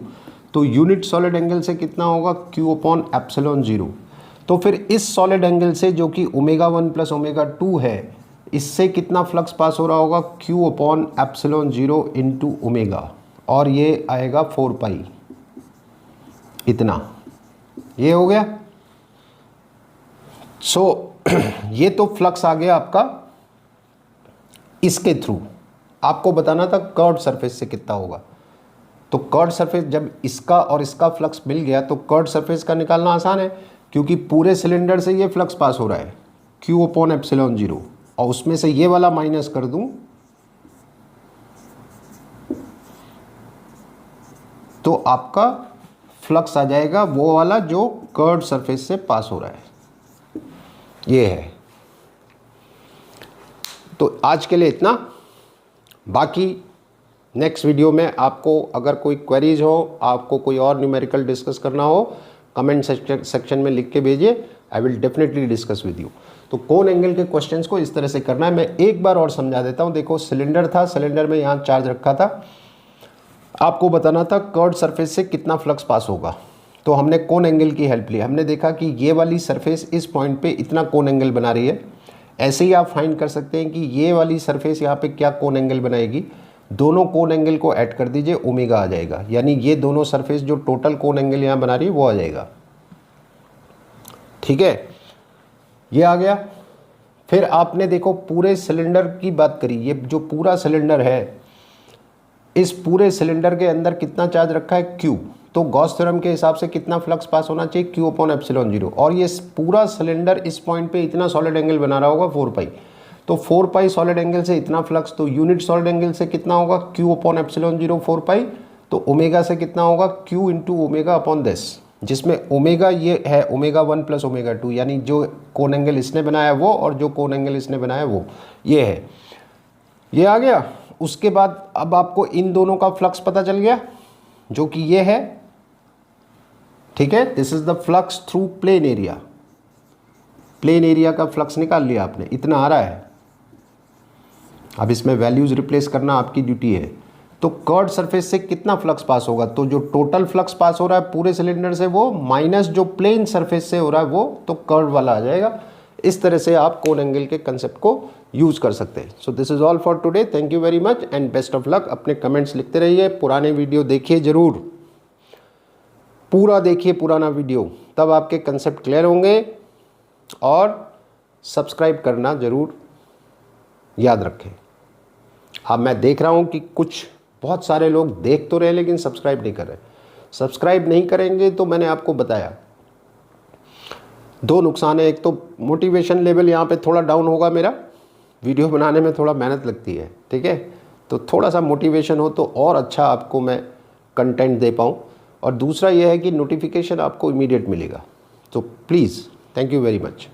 तो यूनिट सॉलिड एंगल से कितना होगा Q अपॉन एप्सिलॉन 0। तो फिर इस सॉलिड एंगल से जो कि ओमेगा 1 प्लस ओमेगा 2 है, इससे कितना फ्लक्स पास हो रहा होगा Q upon epsilon 0 into omega, और ये आएगा 4 पाई, इतना, ये हो गया। ये तो फ्लक्स आ गया आपका इसके थ्रू। आपको बताना था कर्व्ड सरफेस से कितना होगा। तो कर्व्ड सरफेस जब इसका और इसका फ्लक्स मिल गया तो कर्व्ड सरफेस का निकालना आसान है, क्योंकि पूरे सिलेंडर से ये फ्लक्स पास हो रहा है Q अपॉन एप्सिलॉन 0, और उसमें से ये वाला माइनस कर दूं तो आपका फ्लक्स आ जाएगा वो वाला जो कर्व्ड सरफेस से पास हो रहा है, ये है। तो आज के लिए इतना, बाकी नेक्स्ट वीडियो में आपको अगर कोई क्वेरीज हो, आपको कोई और न्यूमेरिकल डिस्कस करना हो, कमेंट सेक्शन में लिख के भेजिए, I will definitely discuss with you. तो कोन एंगल के क्वेश्चंस को इस तरह से करना है। मैं एक बार और समझा देता हूँ। देखो, सिलेंडर था, सिलेंडर में यहाँ चार्ज रखा था, आपको बताना था कर्व्ड सरफेस से कितना फ्लक्स पास होगा। तो हमने कोन एंगल की हेल्प ली, हमने देखा कि ये वाली सरफेस इस पॉइंट पे इतना कोन एंगल बना रही है। ऐसे ही आप फाइंड कर सकते हैं कि ये वाली सरफेस यहाँ पे क्या कोन एंगल बनाएगी। दोनों कोन एंगल को ऐड कर दीजिए, ओमेगा आ जाएगा, यानी ये दोनों सरफेस जो टोटल कोन एंगल यहाँ बना रही है वो आ जाएगा। ठीक है, ये आ गया। फिर आपने देखो पूरे सिलेंडर की बात करी, ये जो पूरा सिलेंडर है, इस पूरे सिलेंडर के अंदर कितना चार्ज रखा है Q। तो गॉस थ्योरम के हिसाब से कितना फ्लक्स पास होना चाहिए Q अपॉन एप्सिलॉन 0, और ये पूरा सिलेंडर इस पॉइंट पे इतना सॉलिड एंगल बना रहा होगा 4 पाई। तो 4 पाई सॉलिड एंगल से इतना फ्लक्स, तो यूनिट सॉलिड एंगल से कितना होगा Q अपॉन एप्सिलॉन 0 4 पाई, तो ओमेगा से कितना होगा Q इंटू ओमेगा अपॉन 10, जिसमें ओमेगा ये है ओमेगा 1 प्लस ओमेगा 2, यानी जो कोन एंगल इसने बनाया वो और जो कोन एंगल इसने बनाया वो, ये है, ये आ गया। उसके बाद अब आपको इन दोनों का फ्लक्स पता चल गया जो कि ये है। ठीक है, this is the flux through plain area. Plain area का फ्लक्स निकाल लिया आपने, इतना आ रहा है। अब इसमें वैल्यूज रिप्लेस करना आपकी ड्यूटी है। तो कर्व्ड सरफेस से कितना फ्लक्स पास होगा, तो जो टोटल फ्लक्स पास हो रहा है पूरे सिलेंडर से वो, माइनस जो प्लेन सरफेस से हो रहा है वो, तो कर्व वाला आ जाएगा। इस तरह से आप कोन एंगल के कंसेप्ट को यूज कर सकते हैं। So this is all for today, thank you very much and best of luck. अपने कमेंट्स लिखते रहिए, पुराने वीडियो देखिए जरूर, पूरा देखिए पुराना वीडियो, तब आपके कंसेप्ट क्लियर होंगे। और सब्सक्राइब करना जरूर याद रखें। अब मैं देख रहा हूं कि कुछ बहुत सारे लोग देख तो रहे लेकिन सब्सक्राइब नहीं कर रहे। सब्सक्राइब नहीं करेंगे तो मैंने आपको बताया दो नुकसान है। एक तो मोटिवेशन लेवल यहाँ पे थोड़ा डाउन होगा मेरा, वीडियो बनाने में थोड़ा मेहनत लगती है, ठीक है। तो थोड़ा सा मोटिवेशन हो तो और अच्छा आपको मैं कंटेंट दे पाऊँ। और दूसरा यह है कि नोटिफिकेशन आपको इमीडिएट मिलेगा। तो please, thank you very much.